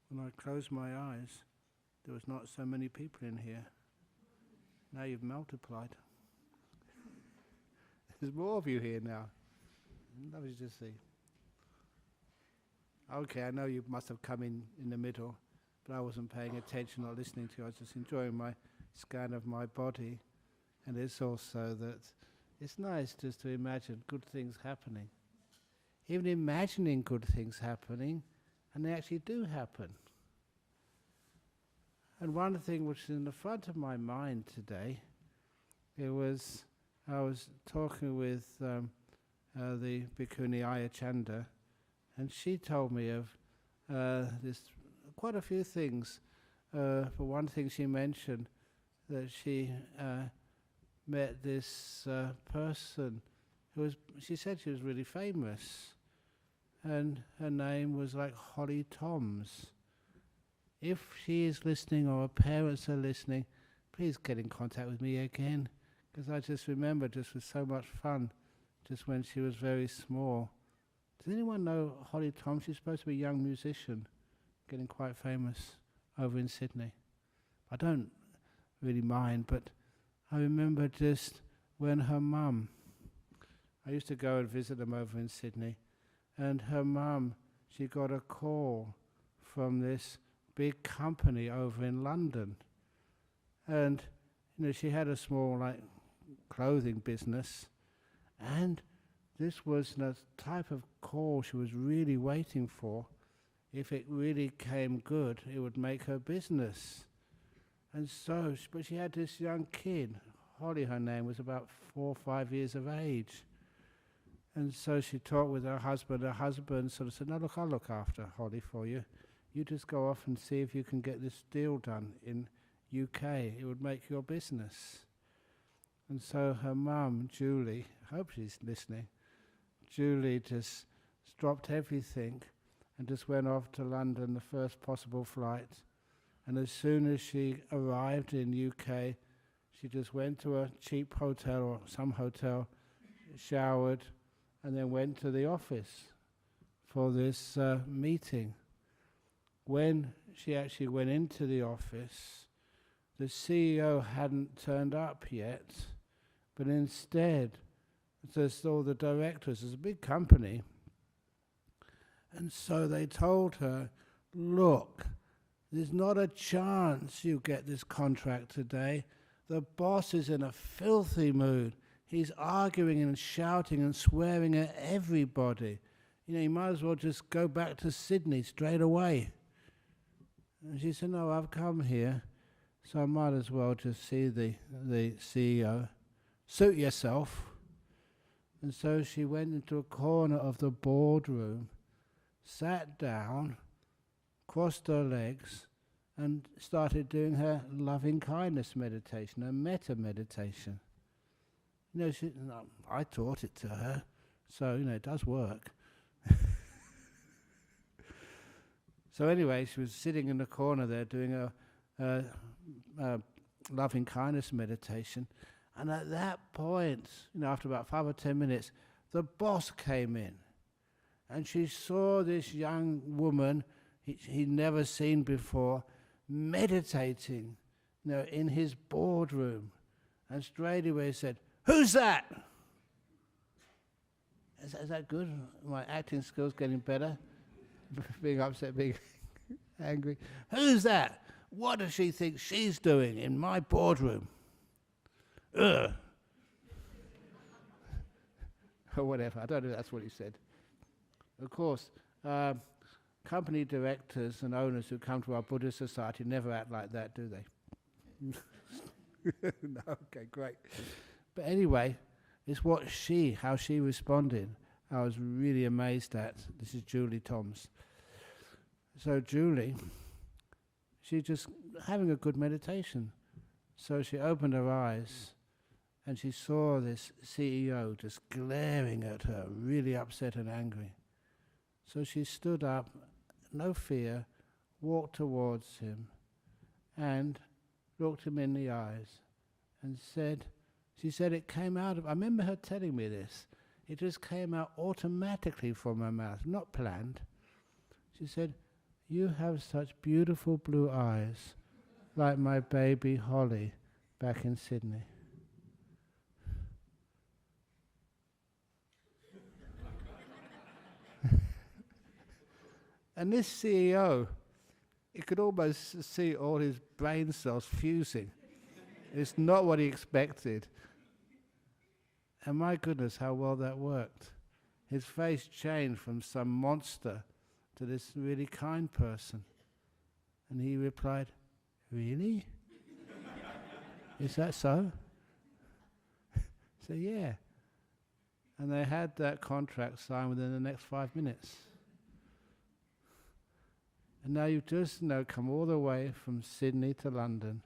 When I closed my eyes, there was not so many people in here. Now you've multiplied. There's more of you here now. Lovely to see. Okay, I know you must have come in the middle, but I wasn't paying attention or listening to you. I was just enjoying my scan of my body. And it's also that it's nice just to imagine good things happening. Even imagining good things happening, and they actually do happen. And one thing which is in the front of my mind today, I was talking with the Bhikkhuni Ayachanda, and she told me of this quite a few things. For one thing, she mentioned that she met this person who was, she said she was really famous, and her name was like Holly Toms. If she is listening or her parents are listening, please get in contact with me again, because I just remember just was so much fun just when she was very small. Does anyone know Holly Toms? She's supposed to be a young musician, getting quite famous over in Sydney. I don't really mind, but I remember just when her mum, I used to go and visit them over in Sydney, and her mum, she got a call from this big company over in London. And she had a small clothing business, and this was the type of call she was really waiting for. If it really came good, it would make her business. And so, but she had this young kid, Holly her name, was about 4 or 5 years of age. And so she talked with her husband. Her husband sort of said, "No, look, I'll look after Holly for you. You just go off and see if you can get this deal done in UK. It would make your business." And so her mum, Julie, I hope she's listening, Julie just dropped everything and just went off to London, the first possible flight. And as soon as she arrived in UK, she just went to a cheap hotel or some hotel, showered, and then went to the office for this meeting. When she actually went into the office, the CEO hadn't turned up yet, but instead, just all the directors, it's a big company, and so they told her, "Look, there's not a chance you get this contract today. The boss is in a filthy mood. He's arguing and shouting and swearing at everybody. You might as well just go back to Sydney straight away." And she said, "No, I've come here, so I might as well just see the CEO. Suit yourself." And so she went into a corner of the boardroom, sat down, crossed her legs, and started doing her loving kindness meditation, her metta meditation. I taught it to her, so it does work. So anyway, she was sitting in the corner there doing a loving kindness meditation, and at that point, after about 5 or 10 minutes, the boss came in, and she saw this young woman he'd never seen before meditating, in his boardroom, and straight away said, "Who's that?" Is that good? My acting skills getting better? Being upset, being angry. "Who's that? What does she think she's doing in my boardroom?" Ugh. Or whatever. I don't know if that's what he said. Of course, company directors and owners who come to our Buddhist society never act like that, do they? No, okay, great. But anyway, it's how she responded, I was really amazed at. This is Julie Toms. So Julie, she just having a good meditation. So she opened her eyes and she saw this CEO just glaring at her, really upset and angry. So she stood up, no fear, walked towards him and looked him in the eyes and she said it came out of, I remember her telling me this, it just came out automatically from her mouth, not planned. She said, you have such beautiful blue eyes, like my baby Holly back in Sydney. And this CEO, you could almost see all his brain cells fusing. It's not what he expected. And my goodness, how well that worked. His face changed from some monster to this really kind person. And he replied, "Really? Is that so?" So yeah. And they had that contract signed within the next 5 minutes. And now you've just come all the way from Sydney to London.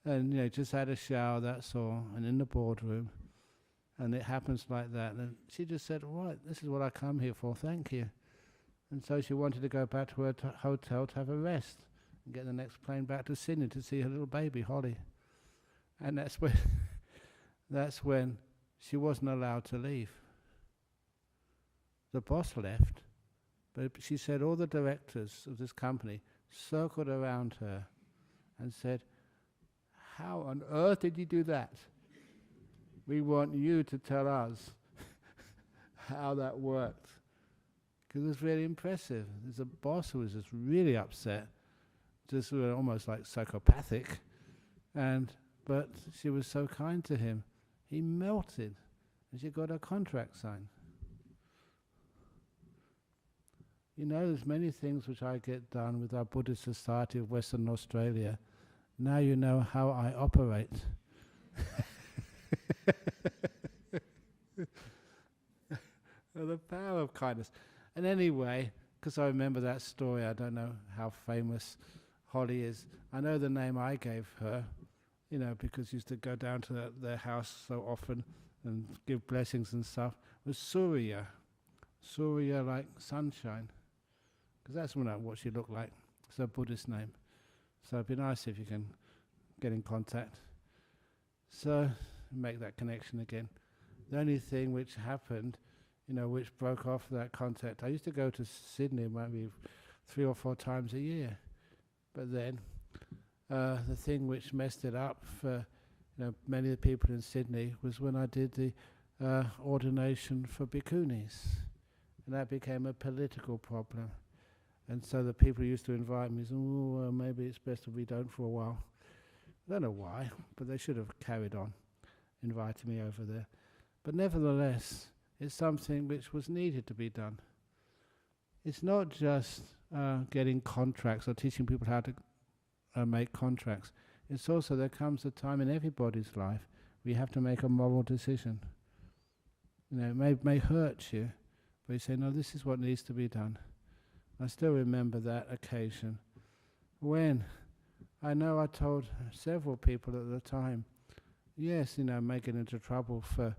And just had a shower, that's all, and in the boardroom. And it happens like that. And she just said, "Right, this is what I come here for, thank you." And so she wanted to go back to her hotel to have a rest and get the next plane back to Sydney to see her little baby, Holly. And that's when she wasn't allowed to leave. The boss left, but she said all the directors of this company circled around her and said, "How on earth did you do that? We want you to tell us how that worked." Because it was really impressive. There's a boss who was just really upset, just almost like psychopathic, but she was so kind to him. He melted, and she got her contract signed. There's many things which I get done with our Buddhist Society of Western Australia. Now you know how I operate. The power of kindness. And anyway, because I remember that story, I don't know how famous Holly is. I know the name I gave her, because I used to go down to their house so often and give blessings and stuff, was Surya. Surya, like sunshine. Because that's what she looked like. It's a Buddhist name. So it'd be nice if you can get in contact. So, make that connection again. The only thing which happened, which broke off that contact, I used to go to Sydney maybe 3 or 4 times a year. But then, the thing which messed it up for many of the people in Sydney was when I did the ordination for bhikkhunis. And that became a political problem. And so the people who used to invite me said, maybe it's best if we don't for a while. I don't know why, but they should have carried on inviting me over there. But nevertheless, it's something which was needed to be done. It's not just getting contracts or teaching people how to make contracts. It's also there comes a time in everybody's life where you have to make a moral decision. It may hurt you, but you say, no, this is what needs to be done. I still remember that occasion when I told several people at the time, yes, may get into trouble for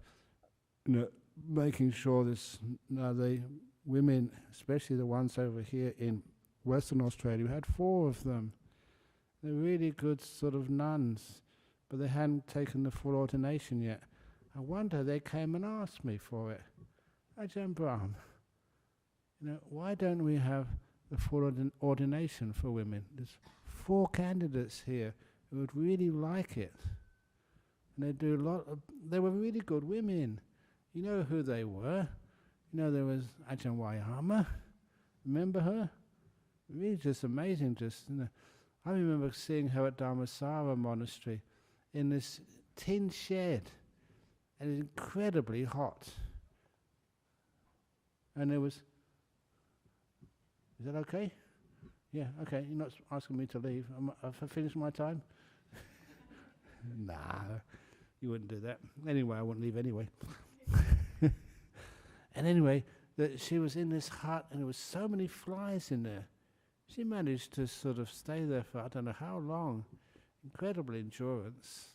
making sure the women, especially the ones over here in Western Australia, we had 4 of them. They're really good sort of nuns, but they hadn't taken the full ordination yet. I wonder, they came and asked me for it. AjahnBrahm, why don't we have the full ordination for women? There's 4 candidates here who would really like it. And they were really good women. You know who they were? There was Ajahn. Remember her? Really just amazing. I remember seeing her at Dhammaloka monastery in this tin shed, and it's incredibly hot. And there was, is that okay? Yeah, okay, you're not asking me to leave. Have I finished my time? Nah, you wouldn't do that. Anyway, I wouldn't leave anyway. And anyway, she was in this hut, and there was so many flies in there. She managed to sort of stay there for I don't know how long. Incredible endurance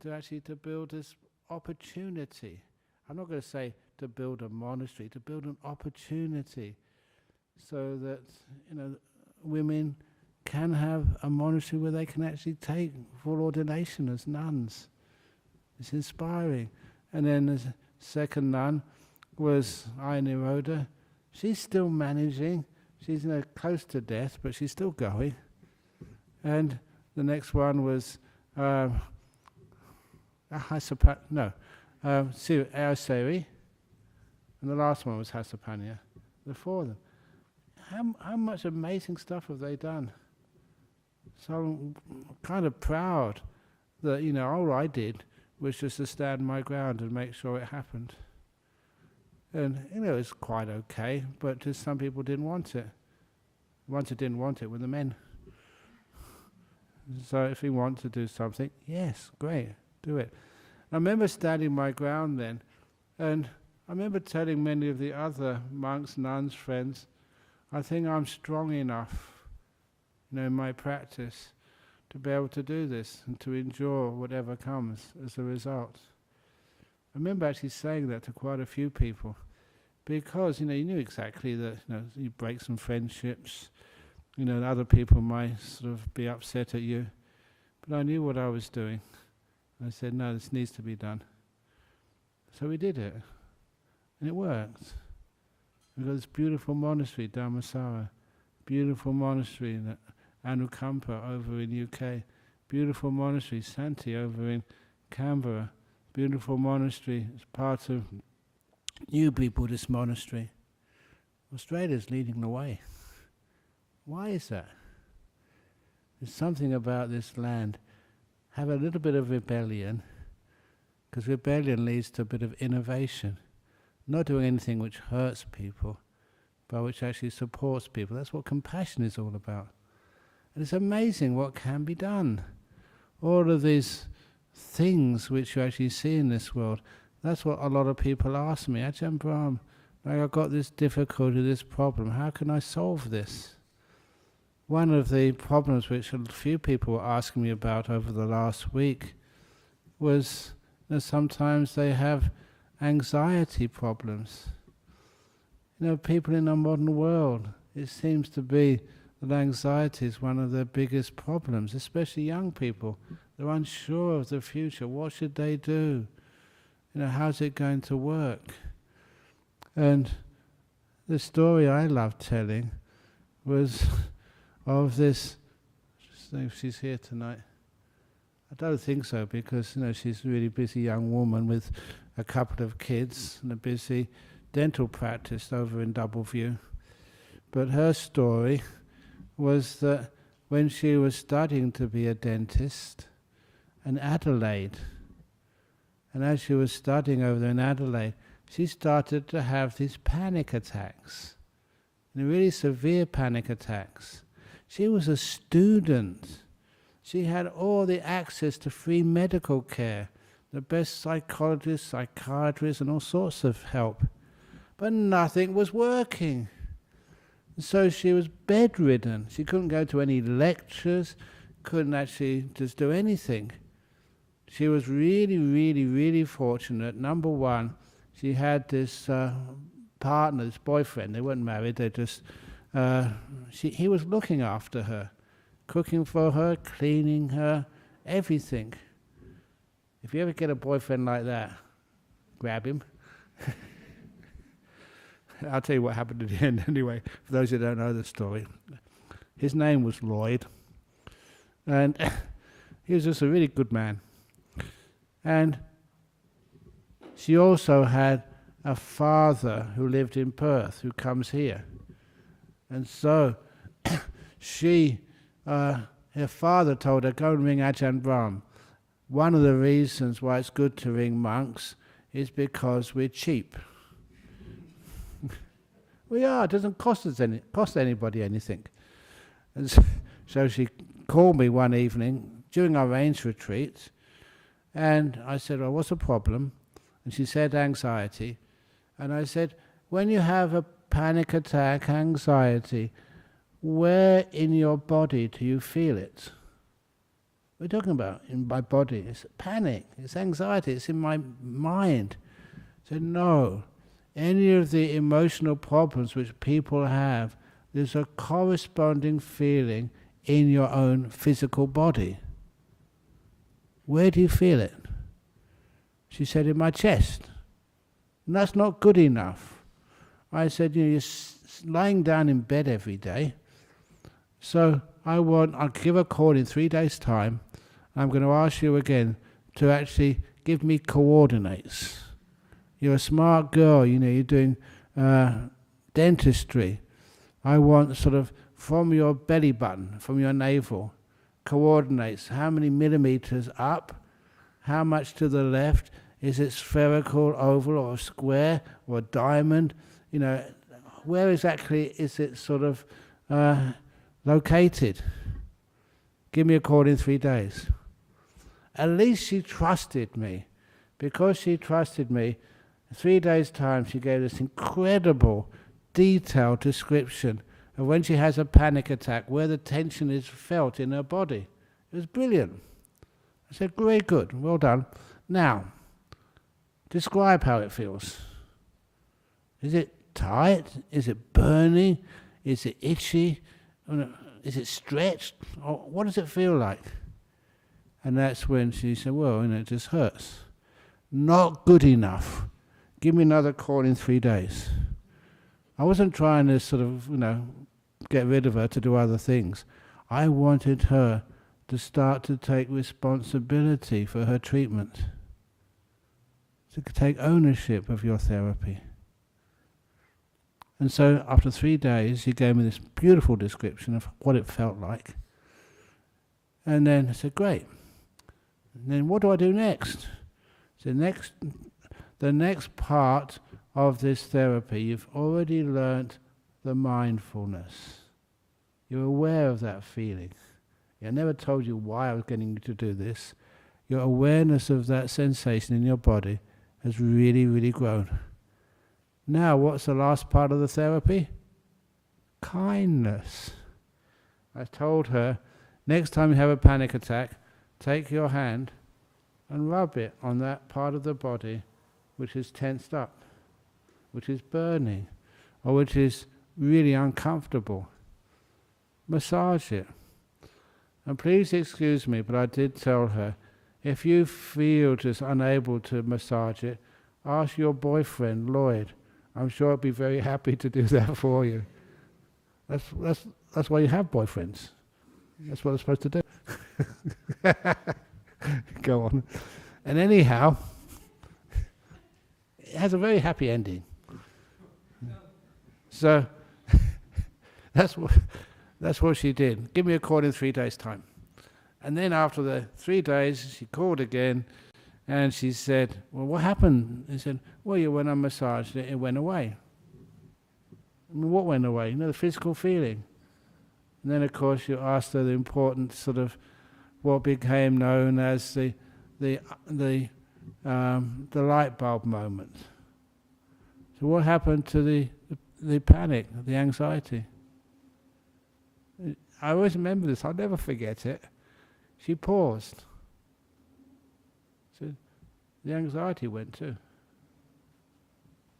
to build this opportunity. I'm not going to say to build a monastery, to build an opportunity so that women can have a monastery where they can actually take full ordination as nuns. It's inspiring. And then the second nun was Nirodha. She's still managing she's close to death, but she's still going. And the next one was Aoseri, and the last one was Hasapanya. The four of them. How much amazing stuff have they done? So I'm kind of proud that, all I did was just to stand my ground and make sure it happened. And, it's quite okay, but just some people didn't want it. The ones who didn't want it were the men. So if you want to do something, yes, great, do it. I remember standing my ground then, and I remember telling many of the other monks, nuns, friends, I think I'm strong enough, in my practice to be able to do this and to endure whatever comes as a result. I remember actually saying that to quite a few people, because, you knew exactly that, you break some friendships, other people might sort of be upset at you, but I knew what I was doing. I said, no, this needs to be done. So we did it, and it worked. We've got this beautiful monastery, Dhammasara, beautiful monastery in Anukampa over in UK, beautiful monastery, Santi over in Canberra, beautiful monastery as part of Newbury Buddhist monastery. Australia's leading the way. Why is that? There's something about this land. Have a little bit of rebellion, because rebellion leads to a bit of innovation. Not doing anything which hurts people, but which actually supports people. That's what compassion is all about. And it's amazing what can be done. All of these things which you actually see in this world, that's what a lot of people ask me. AjahnBrahm, I've got this difficulty, this problem. How can I solve this? One of the problems which a few people were asking me about over the last week was that sometimes they have anxiety problems. People in our modern world, it seems to be that anxiety is one of their biggest problems, especially young people. They're unsure of the future. What should they do? How's it going to work? And the story I love telling was of this, just think if she's here tonight. I don't think so, because she's a really busy young woman with a couple of kids and a busy dental practice over in Doubleview. But her story was that when she was studying to be a dentist in Adelaide, and as she was studying over there in Adelaide, she started to have these panic attacks, really severe panic attacks. She was a student. She had all the access to free medical care, the best psychologists, psychiatrists, and all sorts of help. But nothing was working. So she was bedridden. She couldn't go to any lectures, couldn't actually just do anything. She was really, really, really fortunate. Number one, she had this partner, this boyfriend. They weren't married, they just... he was looking after her, cooking for her, cleaning her, everything. If you ever get a boyfriend like that, grab him. I'll tell you what happened at the end anyway, for those who don't know the story. His name was Lloyd, and he was just a really good man. And she also had a father who lived in Perth, who comes here. And so her father told her, go and ring AjahnBrahm. One of the reasons why it's good to ring monks is because we're cheap. We are, it doesn't cost anybody anything. And so she called me one evening during our rains retreat, and I said, well, what's the problem? And she said anxiety. And I said, when you have a panic attack, anxiety, where in your body do you feel it? We're talking about in my body. It's panic, it's anxiety, it's in my mind. I said, no. Any of the emotional problems which people have, there's a corresponding feeling in your own physical body. Where do you feel it? She said, in my chest. And that's not good enough. I said, you lying down in bed every day. So I'll give a call in 3 days' time. I'm going to ask you again to actually give me coordinates. You're a smart girl, you're doing dentistry. I want sort of from your belly button, from your navel, coordinates. How many millimeters up? How much to the left? Is it spherical, oval, or square, or diamond? Where exactly is it sort of located? Give me a call in 3 days. At least she trusted me. Because she trusted me, 3 days' time she gave this incredible, detailed description of when she has a panic attack, where the tension is felt in her body. It was brilliant. I said, very good, well done. Now, describe how it feels. Is it tight? Is it burning? Is it itchy? Is it stretched? Or what does it feel like? And that's when she said, well, it just hurts. Not good enough. Give me another call in 3 days. I wasn't trying to sort of, get rid of her to do other things. I wanted her to start to take responsibility for her treatment. To take ownership of your therapy. And so after 3 days, she gave me this beautiful description of what it felt like. And then I said, great. And then what do I do next? So the next part of this therapy, you've already learnt the mindfulness. You're aware of that feeling. I never told you why I was getting you to do this. Your awareness of that sensation in your body has really, really grown. Now, what's the last part of the therapy? Kindness. I told her, next time you have a panic attack, take your hand and rub it on that part of the body which is tensed up, which is burning, or which is really uncomfortable. Massage it. And please excuse me, but I did tell her, if you feel just unable to massage it, ask your boyfriend, Lloyd. I'm sure he'll be very happy to do that for you. That's why you have boyfriends. That's what they're supposed to do. Go on. And anyhow, it has a very happy ending. So that's what she did. Give me a call in 3 days' time. And then after the 3 days, she called again, and she said, well, what happened? He said, well, when I massaged it, it went away. I mean, what went away? The physical feeling. And then, of course, you asked her the important sort of what became known as the light bulb moment. So what happened to the panic, the anxiety? I always remember this, I'll never forget it. She paused. So the anxiety went too.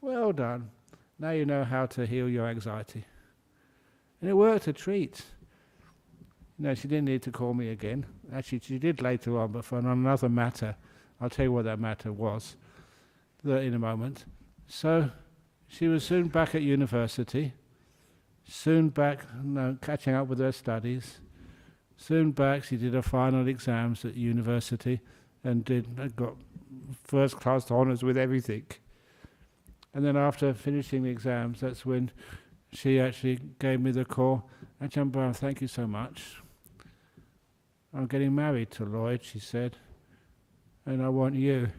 Well done. Now you know how to heal your anxiety. And it worked a treat. She didn't need to call me again. Actually, she did later on, but for another matter. I'll tell you what that matter was in a moment. So she was soon back at university, soon back catching up with her studies, soon back she did her final exams at university and got first class honours with everything. And then after finishing the exams, that's when she actually gave me the call. AjahnBrahm, thank you so much. I'm getting married to Lloyd, she said, and I want you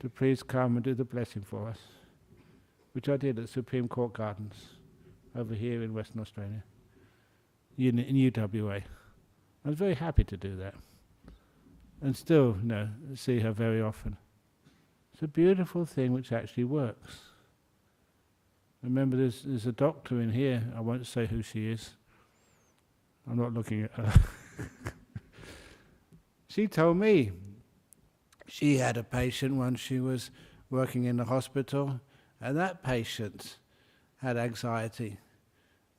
to please come and do the blessing for us, which I did at Supreme Court Gardens over here in Western Australia, in UWA. I was very happy to do that, and still, see her very often. It's a beautiful thing which actually works. Remember, there's a doctor in here. I won't say who she is. I'm not looking at her. She told me she had a patient when she was working in the hospital, and that patient had anxiety.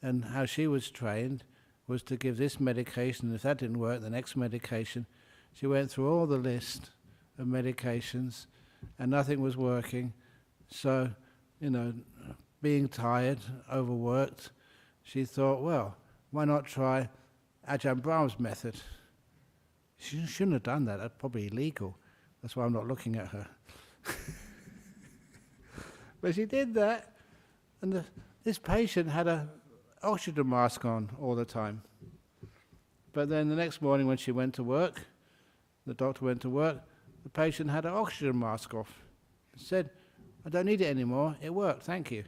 And how she was trained was to give this medication. If that didn't work, the next medication. She went through all the list of medications, and nothing was working. So, being tired, overworked, she thought, well, why not try AjahnBrahm's method? She shouldn't have done that. That's probably illegal. That's why I'm not looking at her. But she did that, and this patient had an oxygen mask on all the time. But then the next morning when she went to work, the doctor went to work, the patient had an oxygen mask off. Said, I don't need it anymore, it worked, thank you.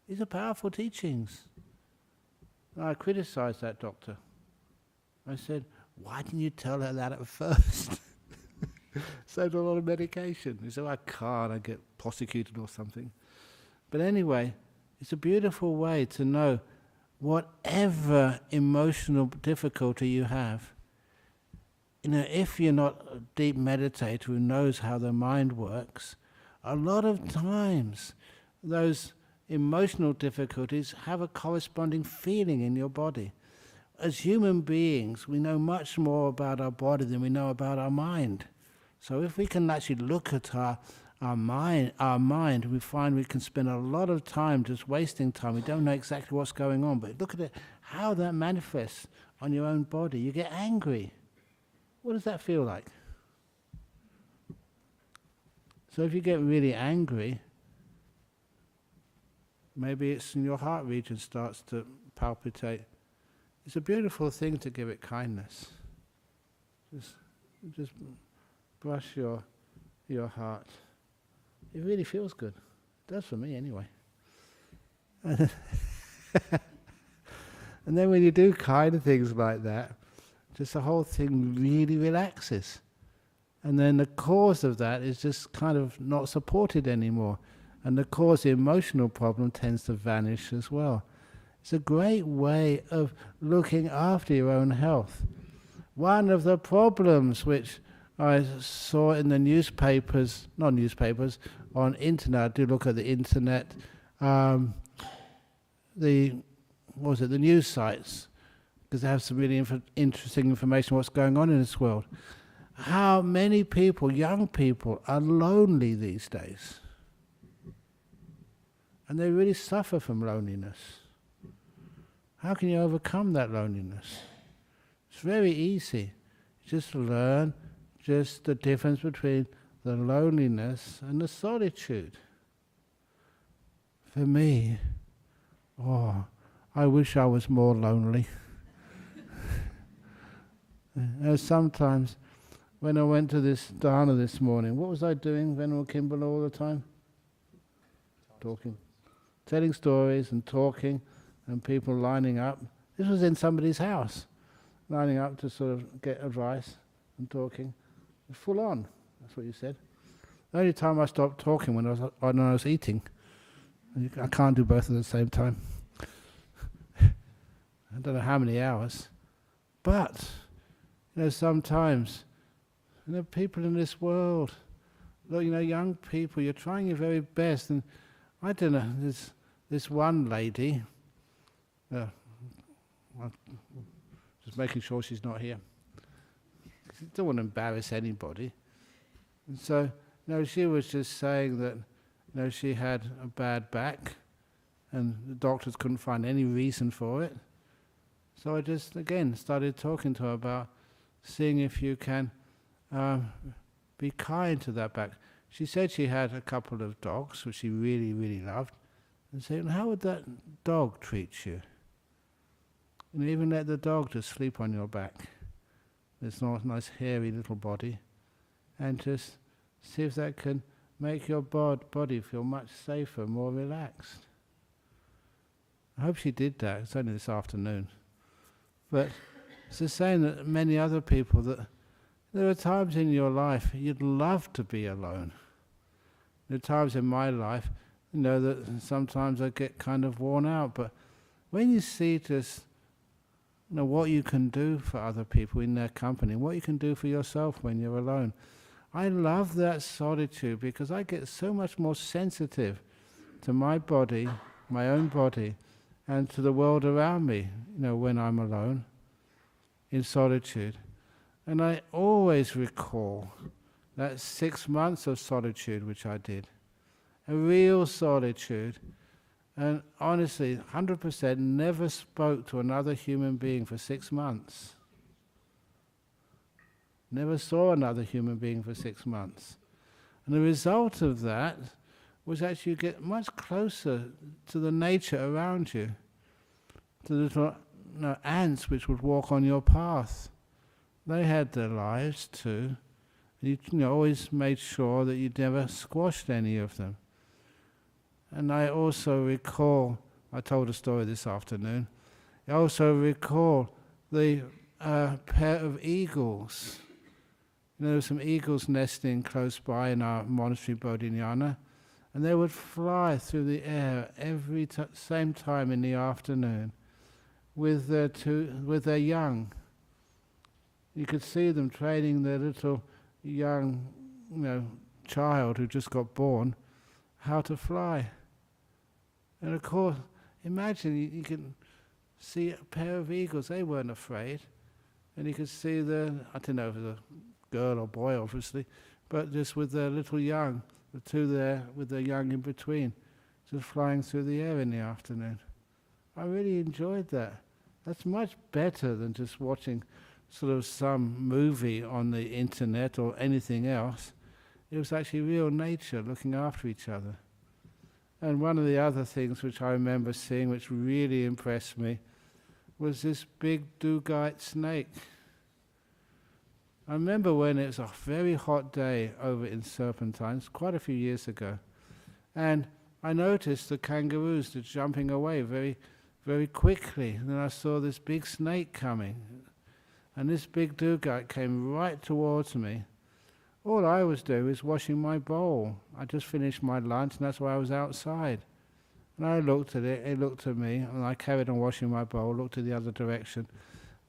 These are powerful teachings. And I criticized that doctor. I said, why didn't you tell her that at first? Saved a lot of medication. He said, I can't, I get prosecuted or something. But anyway, it's a beautiful way to know whatever emotional difficulty you have. If you're not a deep meditator who knows how the mind works, a lot of times those emotional difficulties have a corresponding feeling in your body. As human beings, we know much more about our body than we know about our mind. So if we can actually look at our mind, we find we can spend a lot of time just wasting time. We don't know exactly what's going on, but look at it, how that manifests on your own body. You get angry. What does that feel like? So if you get really angry, maybe it's in your heart region starts to palpitate. It's a beautiful thing to give it kindness. Just brush your heart. It really feels good. It does for me anyway. And then when you do kind of things like that, just the whole thing really relaxes. And then the cause of that is just kind of not supported anymore. And the cause, the emotional problem, tends to vanish as well. It's a great way of looking after your own health. One of the problems which I saw in the newspapers, not newspapers, on internet, I do look at the internet, the news sites, because they have some really interesting information on what's going on in this world. How many people, young people, are lonely these days. And they really suffer from loneliness. How can you overcome that loneliness? It's very easy. Just learn just the difference between the loneliness and the solitude. For me, I wish I was more lonely. Sometimes when I went to this dana this morning, what was I doing, Venerable Kimball, all the time? Talking. Telling stories and talking, and people lining up. This was in somebody's house, lining up to sort of get advice and talking. Full on, that's what you said. The only time I stopped talking when I was eating. I can't do both at the same time. I don't know how many hours. But, sometimes, people in this world, look, young people, you're trying your very best, and I don't know, this one lady, just making sure she's not here. I don't want to embarrass anybody. And so, she was just saying that, she had a bad back, and the doctors couldn't find any reason for it. So I just, again, started talking to her about seeing if you can be kind to that back. She said she had a couple of dogs, which she really, really loved, and said, how would that dog treat you? And even let the dog just sleep on your back. This nice hairy little body, and just see if that can make your body feel much safer, more relaxed. I hope she did that. It's only this afternoon. But it's the same that many other people, that there are times in your life you'd love to be alone. There are times in my life, that sometimes I get kind of worn out, but when you see just what you can do for other people in their company, what you can do for yourself when you're alone. I love that solitude because I get so much more sensitive to my body, my own body, and to the world around me, when I'm alone, in solitude. And I always recall that 6 months of solitude which I did. A real solitude. And honestly, 100% never spoke to another human being for 6 months. Never saw another human being for 6 months. And the result of that was actually you get much closer to the nature around you, to the little ants which would walk on your path. They had their lives too. You always made sure that you never squashed any of them. And I also recall, I told a story this afternoon, I also recall the pair of eagles. There were some eagles nesting close by in our monastery, Bodhinyana, and they would fly through the air every same time in the afternoon with their young. You could see them training their little young, child who just got born, how to fly. And of course, imagine you can see a pair of eagles. They weren't afraid, and you could see I don't know if it was a girl or boy, obviously, but just with their little young, the two there with their young in between, just flying through the air in the afternoon. I really enjoyed that. That's much better than just watching sort of some movie on the internet or anything else. It was actually real nature looking after each other. And one of the other things which I remember seeing which really impressed me was this big dugite snake. I remember when it was a very hot day over in Serpentines, quite a few years ago, and I noticed the kangaroos just jumping away very, very quickly. And then I saw this big snake coming, and this big dugite came right towards me. All I was doing was washing my bowl. I just finished my lunch, and that's why I was outside. And I looked at it looked at me, and I carried on washing my bowl, looked in the other direction.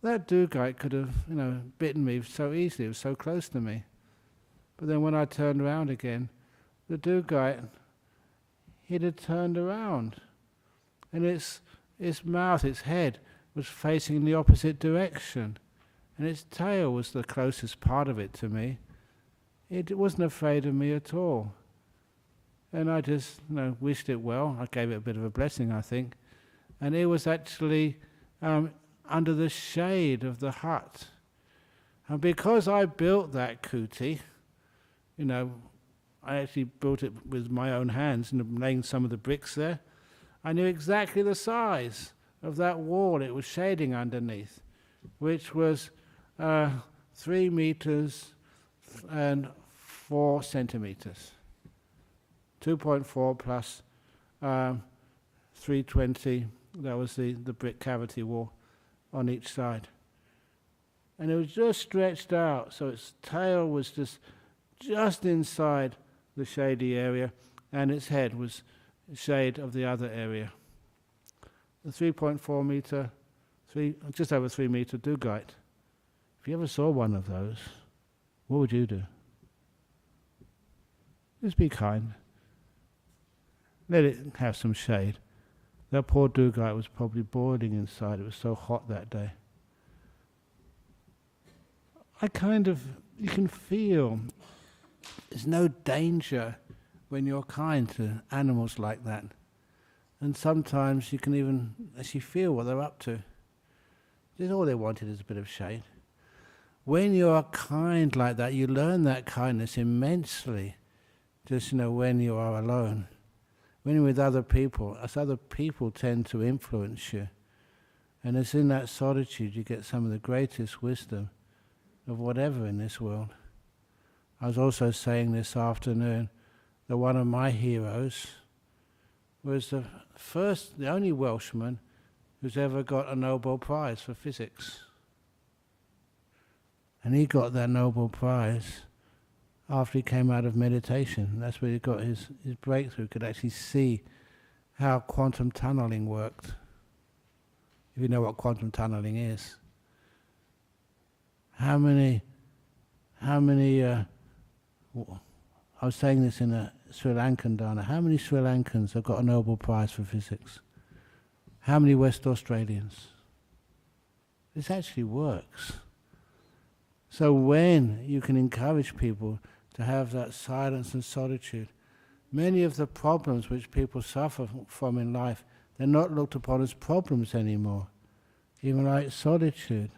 That dugite could have, bitten me so easily. It was so close to me. But then when I turned around again, the dugite, it had turned around. And its mouth, its head, was facing in the opposite direction. And its tail was the closest part of it to me. It wasn't afraid of me at all. And I just, wished it well. I gave it a bit of a blessing, I think. And it was actually under the shade of the hut. And because I built that kuti, I actually built it with my own hands and laying some of the bricks there, I knew exactly the size of that wall it was shading underneath, which was 3 meters and 4 centimeters. 2.4 plus 320, that was the brick cavity wall on each side. And it was just stretched out, so its tail was just inside the shady area, and its head was shade of the other area. The 3.4 meter, just over 3 meter dugite. If you ever saw one of those, what would you do? Just be kind. Let it have some shade. That poor dugite was probably boiling inside. It was so hot that day. You can feel there's no danger when you're kind to animals like that. And sometimes you can even actually feel what they're up to. Just all they wanted is a bit of shade. When you're kind like that, you learn that kindness immensely, just when you are alone. When you're with other people, as other people tend to influence you. And it's in that solitude you get some of the greatest wisdom of whatever in this world. I was also saying this afternoon that one of my heroes was the only Welshman who's ever got a Nobel Prize for physics. And he got that Nobel Prize after he came out of meditation. That's where he got his breakthrough. He could actually see how quantum tunneling worked. If you know what quantum tunneling is. How many I was saying this in a Sri Lankan dana. How many Sri Lankans have got a Nobel Prize for physics? How many West Australians? This actually works. So when you can encourage people to have that silence and solitude, many of the problems which people suffer from in life, they're not looked upon as problems anymore, even like solitude.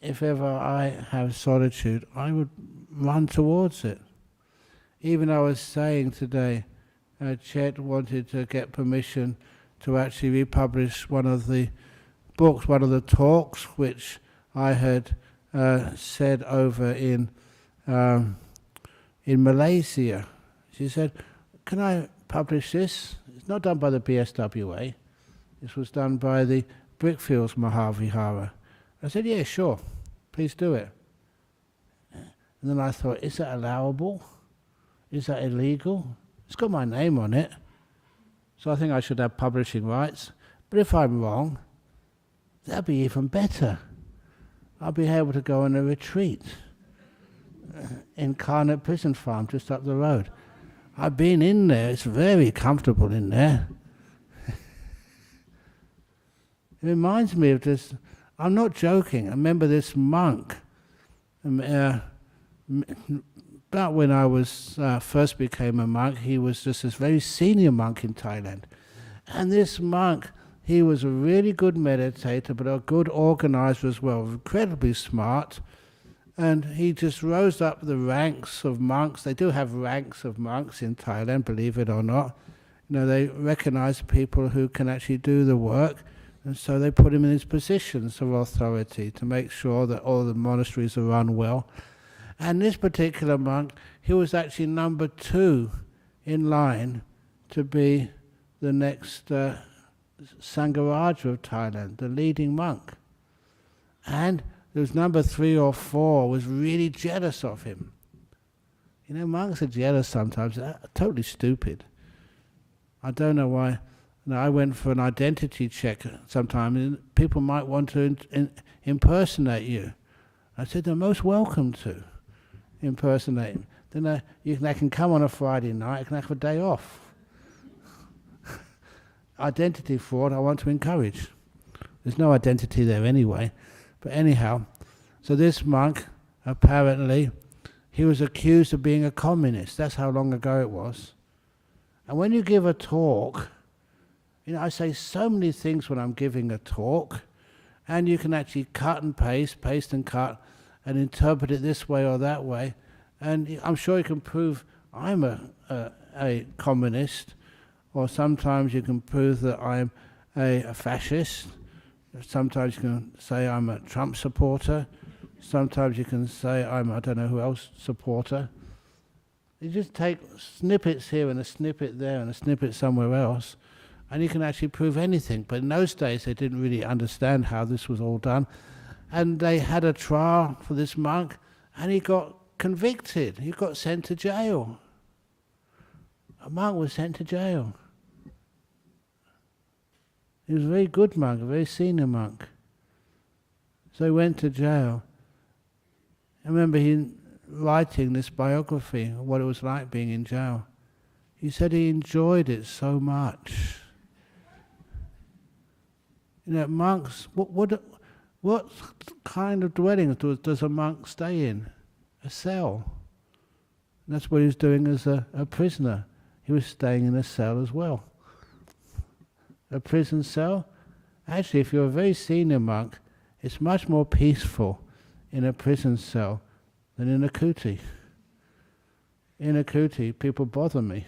If ever I have solitude, I would run towards it. Even I was saying today, Chet wanted to get permission to actually republish one of the books, one of the talks which I had said over in Malaysia. She said, "Can I publish this?" It's not done by the BSWA. This was done by the Brickfields Mahavihara. I said, "Yeah, sure, please do it." And then I thought, is that allowable? Is that illegal? It's got my name on it, so I think I should have publishing rights. But if I'm wrong, that'd be even better. I'll be able to go on a retreat in Carnet Prison Farm just up the road. I've been in there, it's very comfortable in there. It reminds me of this, I'm not joking, I remember this monk, about when I was first became a monk, he was just this very senior monk in Thailand. And this monk, he was a really good meditator, but a good organizer as well, incredibly smart. And he just rose up the ranks of monks. They do have ranks of monks in Thailand, believe it or not. You know, they recognize people who can actually do the work, and so they put him in his positions of authority to make sure that all the monasteries are run well. And this particular monk, he was actually number 2 in line to be the next Sangharaja of Thailand, the leading monk. And there was number 3 or 4 was really jealous of him. You know, monks are jealous sometimes. They're totally stupid. I don't know why. You know, I went for an identity check sometime, and people might want to impersonate you. I said, they're most welcome to impersonate. Then they can come on a Friday night, I can have a day off. Identity fraud I want to encourage. There's no identity there anyway. But anyhow, so this monk, apparently, he was accused of being a communist. That's how long ago it was. And when you give a talk, you know, I say so many things when I'm giving a talk, and you can actually cut and paste and cut, and interpret it this way or that way. And I'm sure you can prove I'm a communist, or sometimes you can prove that I'm a fascist. Sometimes you can say I'm a Trump supporter. Sometimes you can say I'm, I don't know who else, supporter. You just take snippets here and a snippet there and a snippet somewhere else, and you can actually prove anything. But in those days they didn't really understand how this was all done. And they had a trial for this monk, and he got convicted. He got sent to jail. A monk was sent to jail. He was a very good monk, a very senior monk. So he went to jail. I remember him writing this biography of what it was like being in jail. He said he enjoyed it so much. You know, monks, what kind of dwelling does a monk stay in? A cell. And that's what he was doing as a prisoner. He was staying in a cell as well. A prison cell. Actually, if you're a very senior monk, it's much more peaceful in a prison cell than in a kuti. In a kuti, people bother me.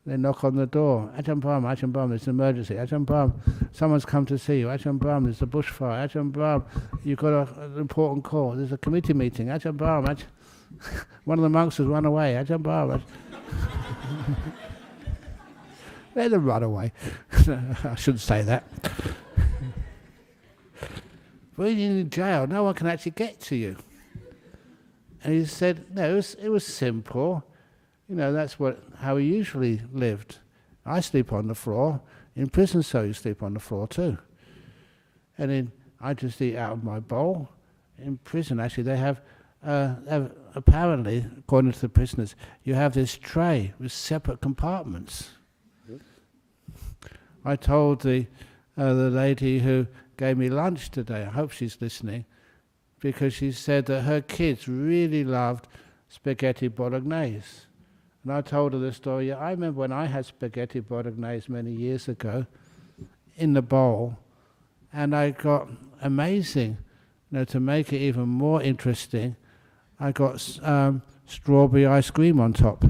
They knock on the door. Ajahn, there's an emergency. Ajahn, someone's come to see you. Ajahn, there's a bushfire. Ajahn, you've got an important call. There's a committee meeting. Ajahn, one of the monks has run away. Ajahn. Let them run away. I shouldn't say that. When you're in jail, no one can actually get to you. And he said, no, it was simple. You know, that's how he usually lived. I sleep on the floor. In prison cell, you sleep on the floor too. And I just eat out of my bowl. In prison, actually, they have apparently, according to the prisoners, you have this tray with separate compartments. I told the lady who gave me lunch today, I hope she's listening, because she said that her kids really loved spaghetti bolognese. And I told her the story. I remember when I had spaghetti bolognese many years ago in the bowl, and I got amazing, to make it even more interesting, I got strawberry ice cream on top.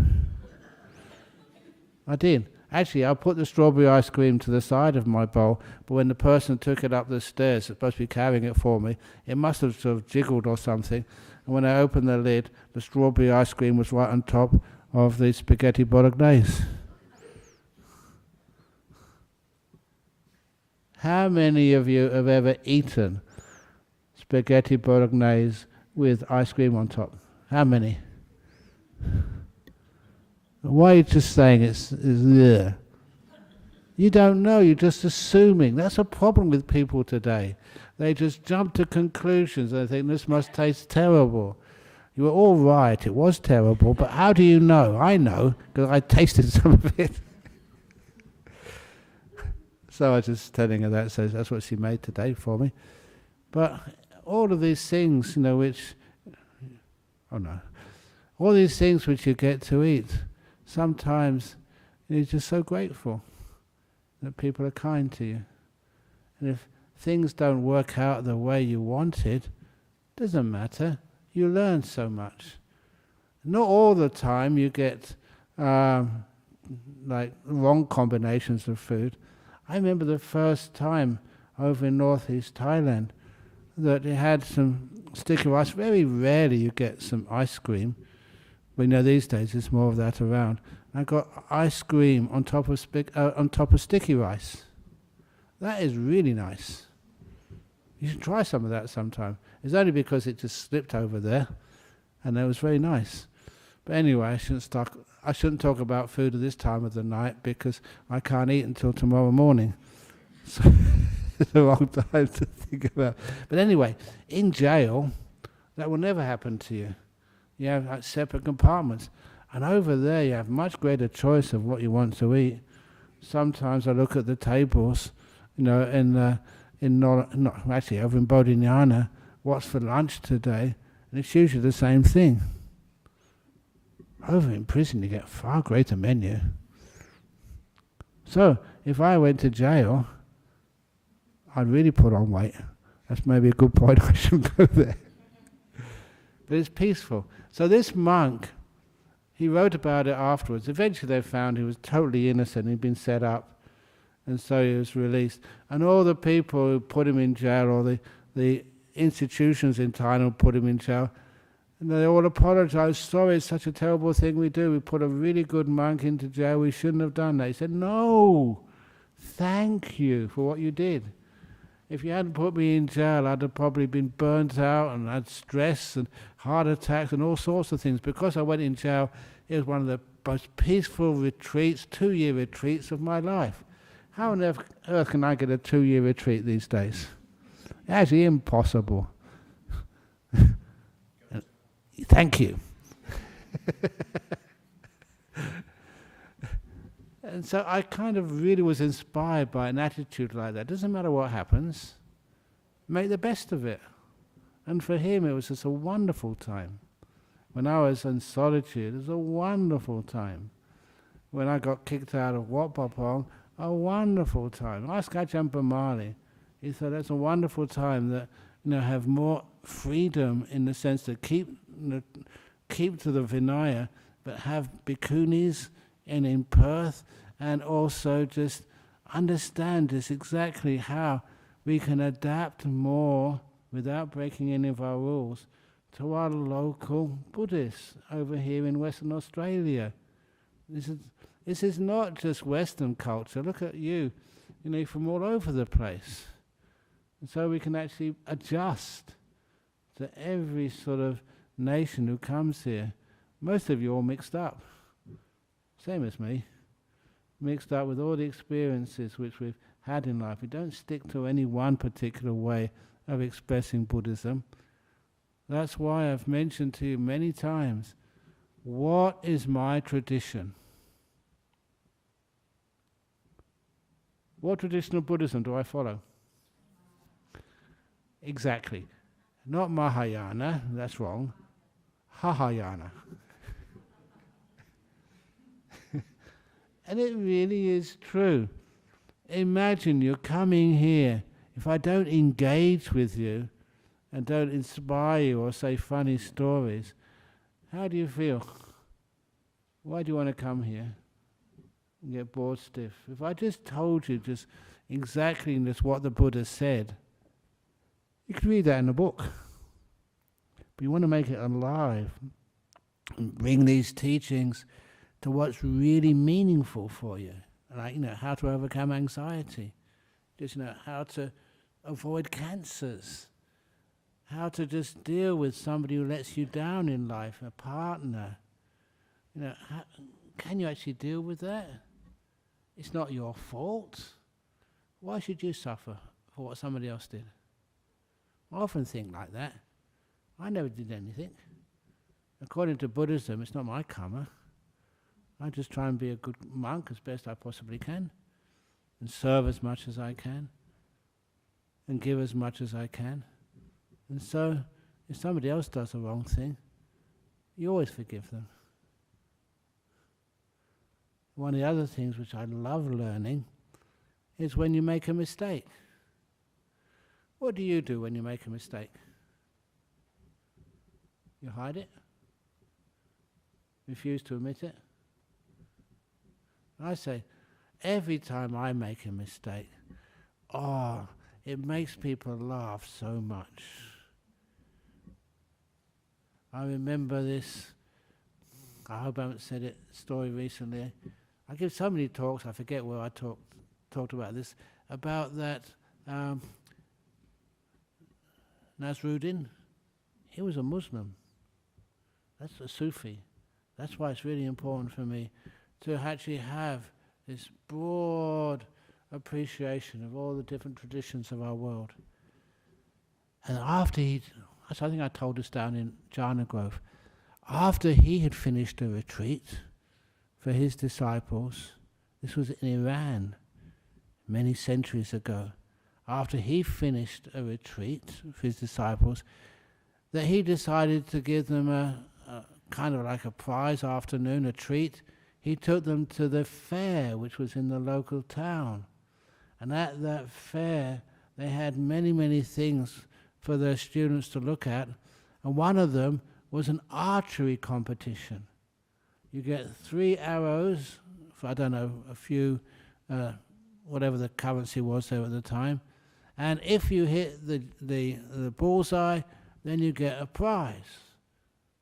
I did. Actually, I put the strawberry ice cream to the side of my bowl, but when the person took it up the stairs, supposed to be carrying it for me, it must have sort of jiggled or something. And when I opened the lid, the strawberry ice cream was right on top of the spaghetti bolognese. How many of you have ever eaten spaghetti bolognese with ice cream on top? How many? Why are you just saying it's there? You don't know, you're just assuming. That's a problem with people today. They just jump to conclusions and they think this must taste terrible. You were all right, it was terrible, but how do you know? I know, because I tasted some of it. So I was just telling her that, so that's what she made today for me. But all of these things, all these things which you get to eat, sometimes you're just so grateful that people are kind to you. And if things don't work out the way you wanted, doesn't matter. You learn so much. Not all the time you get like wrong combinations of food. I remember the first time over in northeast Thailand that it had some sticky rice. Very rarely you get some ice cream. We know these days there's more of that around. I got ice cream on top of sticky rice. That is really nice. You should try some of that sometime. It's only because it just slipped over there, and it was very nice. But anyway, I shouldn't talk about food at this time of the night because I can't eat until tomorrow morning. So it's the wrong time to think about. But anyway, in jail, that will never happen to you. You have like separate compartments. And over there you have much greater choice of what you want to eat. Sometimes I look at the tables, over in Bodhinyana, what's for lunch today, and it's usually the same thing. Over in prison you get far greater menu. So, if I went to jail, I'd really put on weight. That's maybe a good point, I shouldn't go there. But it's peaceful. So this monk, he wrote about it afterwards. Eventually they found he was totally innocent, he'd been set up, and so he was released. And all the people who put him in jail, or the institutions in Thailand put him in jail, and they all apologized. Sorry, it's such a terrible thing we do. We put a really good monk into jail. We shouldn't have done that. He said, no, thank you for what you did. If you hadn't put me in jail, I'd have probably been burnt out and had stress and heart attacks and all sorts of things. Because I went in jail, it was one of the most peaceful retreats, 2-year retreats of my life. How on earth can I get a 2-year retreat these days? Actually impossible. Thank you. And so I kind of really was inspired by an attitude like that. Doesn't matter what happens, make the best of it. And for him it was just a wonderful time. When I was in Solitude, it was a wonderful time. When I got kicked out of Wat Pah Pong, a wonderful time. Ask AjahnBrahm. He said that's a wonderful time that have more freedom in the sense that keep to the Vinaya, but have bhikkhunis and in Perth, and also just understand this exactly how we can adapt more without breaking any of our rules to our local Buddhists over here in Western Australia. This is not just Western culture. Look at you, from all over the place. And so we can actually adjust to every sort of nation who comes here. Most of you all mixed up. Same as me. Mixed up with all the experiences which we've had in life. We don't stick to any one particular way of expressing Buddhism. That's why I've mentioned to you many times, what is my tradition? What tradition of Buddhism do I follow? Exactly. Not Mahayana, that's wrong. Hahayana. And it really is true. Imagine you're coming here. If I don't engage with you and don't inspire you or say funny stories, how do you feel? Why do you want to come here and get bored stiff? If I just told you just exactly just what the Buddha said, you could read that in a book. But you want to make it alive and bring these teachings to what's really meaningful for you. Like, how to overcome anxiety. Just, how to avoid cancers. How to just deal with somebody who lets you down in life, a partner. Can you actually deal with that? It's not your fault. Why should you suffer for what somebody else did? I often think like that. I never did anything. According to Buddhism, it's not my karma. I just try and be a good monk as best I possibly can, and serve as much as I can, and give as much as I can. And so, if somebody else does the wrong thing, you always forgive them. One of the other things which I love learning is when you make a mistake. What do you do when you make a mistake? You hide it? Refuse to admit it? I say, every time I make a mistake, it makes people laugh so much. I remember this, I hope I haven't said it, story recently. I give so many talks, I forget where I talked about this, about that Nasruddin. He was a Muslim. That's a Sufi. That's why it's really important for me to actually have this broad appreciation of all the different traditions of our world. And after I think I told this down in Jhana Grove, after he had finished a retreat for his disciples, this was in Iran many centuries ago, after he finished a retreat for his disciples, that he decided to give them a kind of like a prize afternoon, a treat. He took them to the fair, which was in the local town. And at that fair, they had many, many things for their students to look at. And one of them was an archery competition. You get 3 arrows, for, I don't know, a few, whatever the currency was there at the time. And if you hit the bullseye, then you get a prize.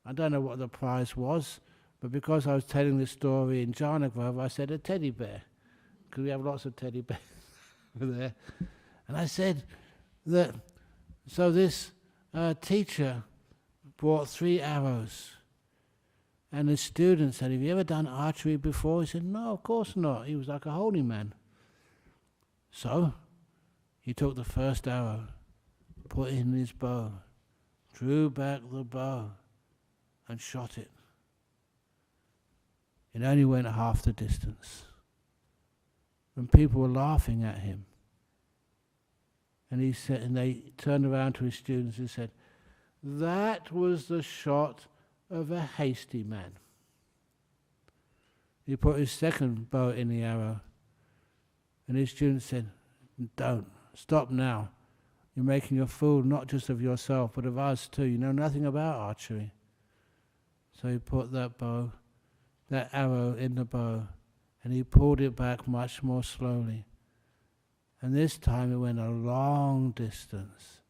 I don't know what the prize was, but because I was telling this story in Jhana Grove, I said a teddy bear, because we have lots of teddy bears over there. And I said that, so this teacher brought 3 arrows, and the student said, have you ever done archery before? He said, no, of course not. He was like a holy man. So he took the first arrow, put it in his bow, drew back the bow, and shot it. It only went half the distance. And people were laughing at him. And he said, and they turned around to his students and said, that was the shot of a hasty man. He put his second bow in the arrow, and his students said, don't, stop now. You're making a fool not just of yourself, but of us too. You know nothing about archery. So he put that arrow in the bow, and he pulled it back much more slowly. And this time it went a long distance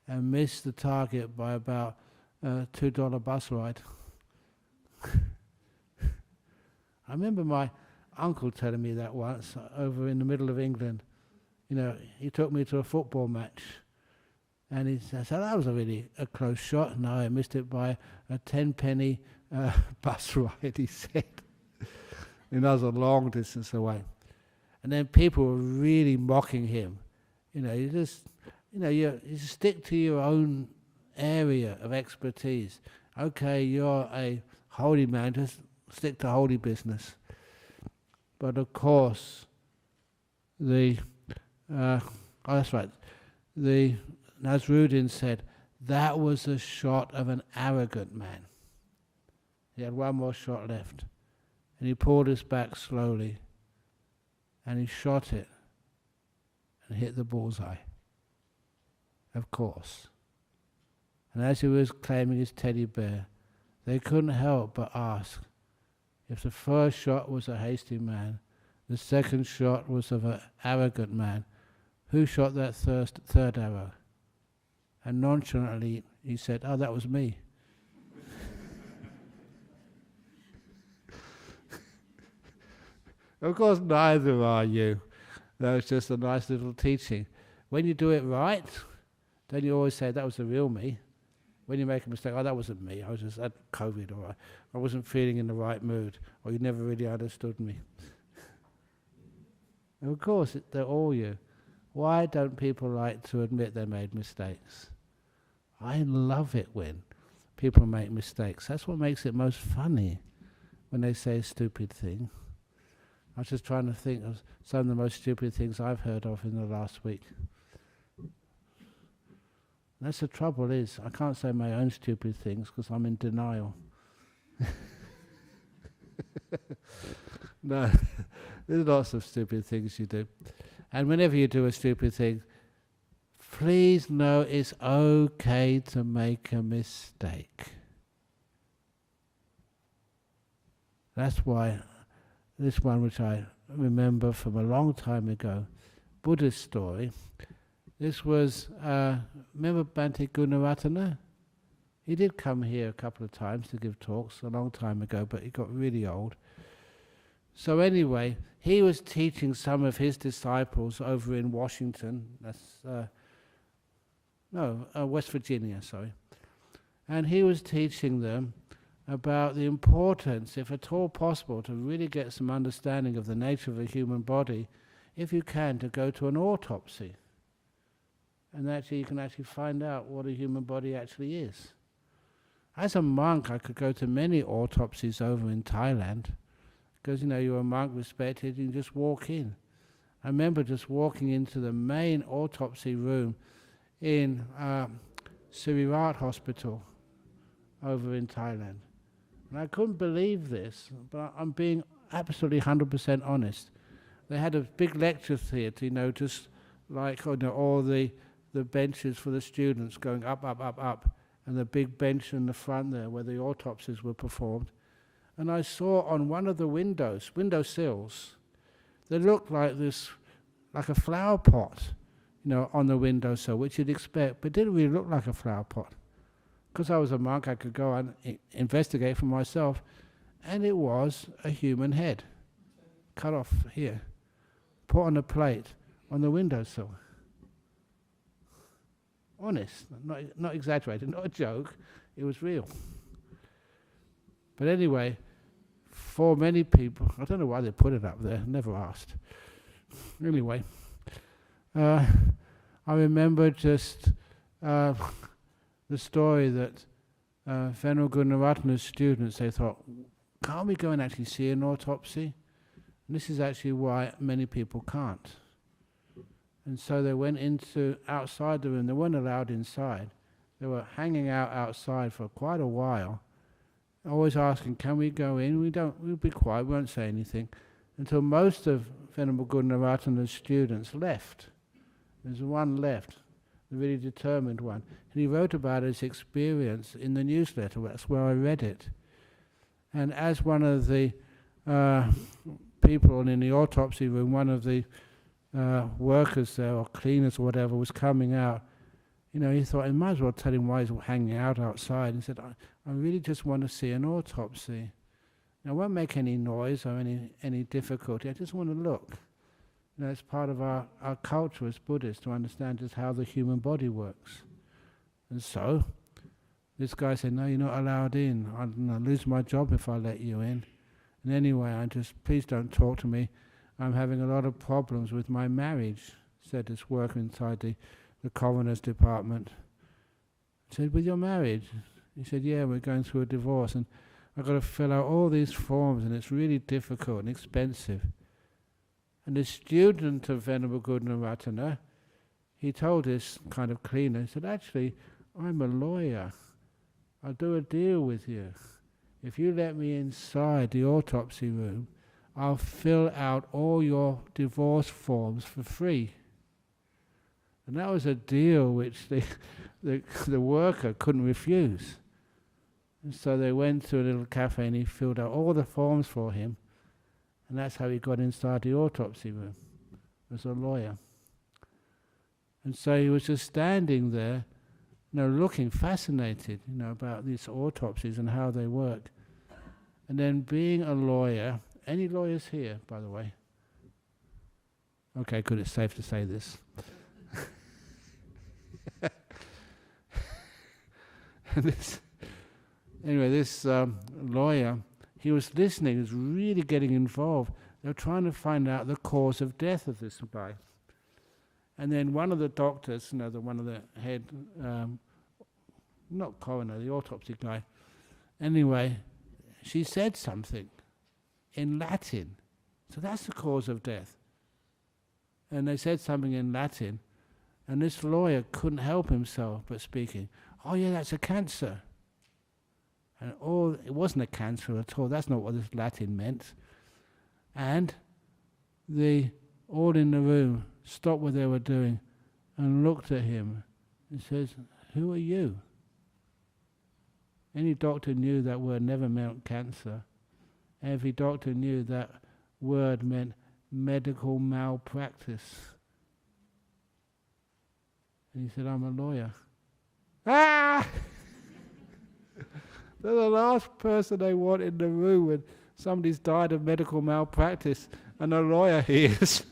and missed the target by about a $2 bus ride. I remember my uncle telling me that once over in the middle of England. He took me to a football match, and he said, that was a close shot. No, I missed it by a 10-penny bus ride, he said. And that was a long distance away. And then people were really mocking him. You stick to your own area of expertise. Okay, you're a holy man, just stick to holy business. But of course, that's right. The Nasruddin said, that was the shot of an arrogant man. He had one more shot left. and he pulled his back slowly, and he shot it, and hit the bullseye. Of course. And as he was claiming his teddy bear, they couldn't help but ask if the first shot was a hasty man, the second shot was of an arrogant man, who shot that third arrow? And nonchalantly he said, "Oh, that was me." Of course, neither are you. That was just a nice little teaching. When you do it right, then you always say, "That was the real me." When you make a mistake, "Oh, that wasn't me. I was just at COVID, or I wasn't feeling in the right mood, or you never really understood me." Of course, they're all you. Why don't people like to admit they made mistakes? I love it when people make mistakes. That's what makes it most funny, when they say a stupid thing. I was just trying to think of some of the most stupid things I've heard of in the last week. That's the trouble is, I can't say my own stupid things because I'm in denial. No, there's lots of stupid things you do. And whenever you do a stupid thing, please know it's okay to make a mistake. That's why this one, which I remember from a long time ago, Buddhist story. This was, remember Bhante Gunaratana? He did come here a couple of times to give talks a long time ago, but he got really old. So anyway, he was teaching some of his disciples over in Washington, West Virginia, sorry. And he was teaching them about the importance, if at all possible, to really get some understanding of the nature of the human body, if you can, to go to an autopsy. And actually you can actually find out what a human body actually is. As a monk, I could go to many autopsies over in Thailand, because you're a monk, respected, you can just walk in. I remember just walking into the main autopsy room in Sirirat Hospital over in Thailand. And I couldn't believe this, but I'm being absolutely 100% honest. They had a big lecture theatre, just like all the benches for the students going up, and the big bench in the front there where the autopsies were performed. And I saw on one of the windowsills, they looked like a flower pot, on the windowsill, which you'd expect, but it didn't really look like a flower pot. Because I was a monk, I could go and investigate for myself, and it was a human head, cut off here, put on a plate on the windowsill. Honest, not exaggerated, not a joke, it was real. But anyway, for many people, I don't know why they put it up there, never asked. Anyway, I remember just the story that Venerable Gunaratana's students, they thought, can't we go and actually see an autopsy? And this is actually why many people can't. And so they went outside the room. They weren't allowed inside. They were hanging out outside for quite a while, always asking, can we go in? We'll be quiet, we won't say anything. Until most of Venerable Gunaratana's students left. There's one left, the really determined one. And he wrote about his experience in the newsletter. That's where I read it. And as one of the people in the autopsy room, one of the workers there, or cleaners or whatever, was coming out, he thought, I might as well tell him why he's hanging out outside. He said, I really just want to see an autopsy. I won't make any noise or any difficulty. I just want to look. It's part of our culture as Buddhists to understand just how the human body works. And so, this guy said, no, you're not allowed in. I'll lose my job if I let you in. And anyway, please don't talk to me. I'm having a lot of problems with my marriage, said this worker inside the coroner's department. I said, with your marriage? He said, yeah, we're going through a divorce and I've got to fill out all these forms and it's really difficult and expensive. And the student of Venerable Gunaratana, he told this kind of cleaner, he said, actually, I'm a lawyer. I'll do a deal with you. if you let me inside the autopsy room, I'll fill out all your divorce forms for free. And that was a deal which the worker couldn't refuse. And so they went to a little cafe and he filled out all the forms for him. And that's how he got inside the autopsy room, as a lawyer. And so he was just standing there, looking fascinated, about these autopsies and how they work. And then being a lawyer, any lawyers here, by the way? Okay, good, it's safe to say this. This lawyer, he was listening, he was really getting involved. They were trying to find out the cause of death of this guy. And then one of the doctors, one of the head, not coroner, the autopsy guy, anyway, she said something in Latin. So that's the cause of death. And they said something in Latin, and this lawyer couldn't help himself but speaking, "Oh yeah, that's a cancer." And it wasn't a cancer at all, that's not what this Latin meant. And all in the room stopped what they were doing and looked at him and says, "Who are you?" Any doctor knew that word never meant cancer. Every doctor knew that word meant medical malpractice. And he said, "I'm a lawyer." Ah! They're the last person they want in the room when somebody's died of medical malpractice and a lawyer hears.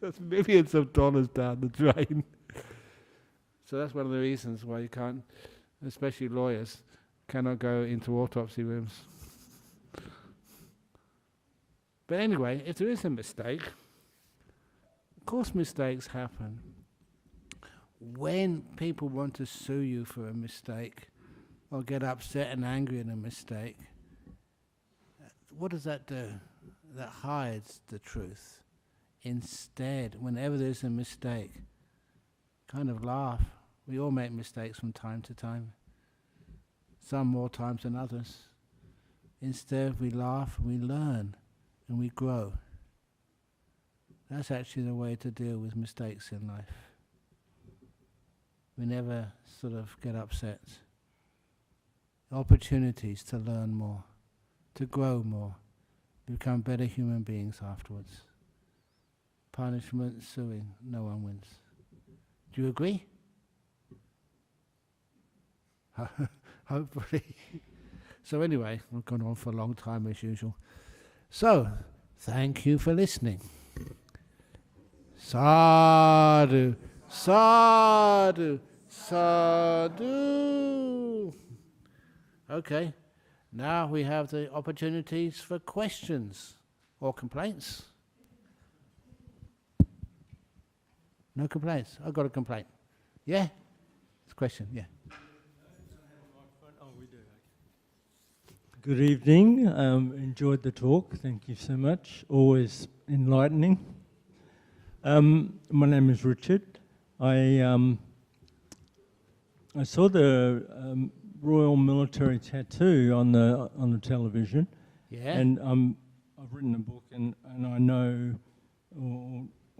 That's millions of dollars down the drain. So that's one of the reasons why you can't, especially lawyers, cannot go into autopsy rooms. But anyway, if there is a mistake, of course mistakes happen. When people want to sue you for a mistake, or get upset and angry at a mistake, what does that do? That hides the truth. Instead, whenever there's a mistake, kind of laugh. We all make mistakes from time to time, some more times than others. Instead, we laugh, we learn, and we grow. That's actually the way to deal with mistakes in life. We never sort of get upset. Opportunities to learn more, to grow more, become better human beings afterwards. Punishment, suing, no one wins. Do you agree? Hopefully. So anyway, we've gone on for a long time as usual. So, thank you for listening. Sadhu, sadhu, sadhu. Okay, now we have the opportunities for questions or complaints. No complaints? I've got a complaint. Yeah? It's a question, yeah. Oh, we do. Good evening. Enjoyed the talk. Thank you so much. Always enlightening. My name is Richard. I saw the Royal Military tattoo on the television. Yeah. And I've written a book, and I know,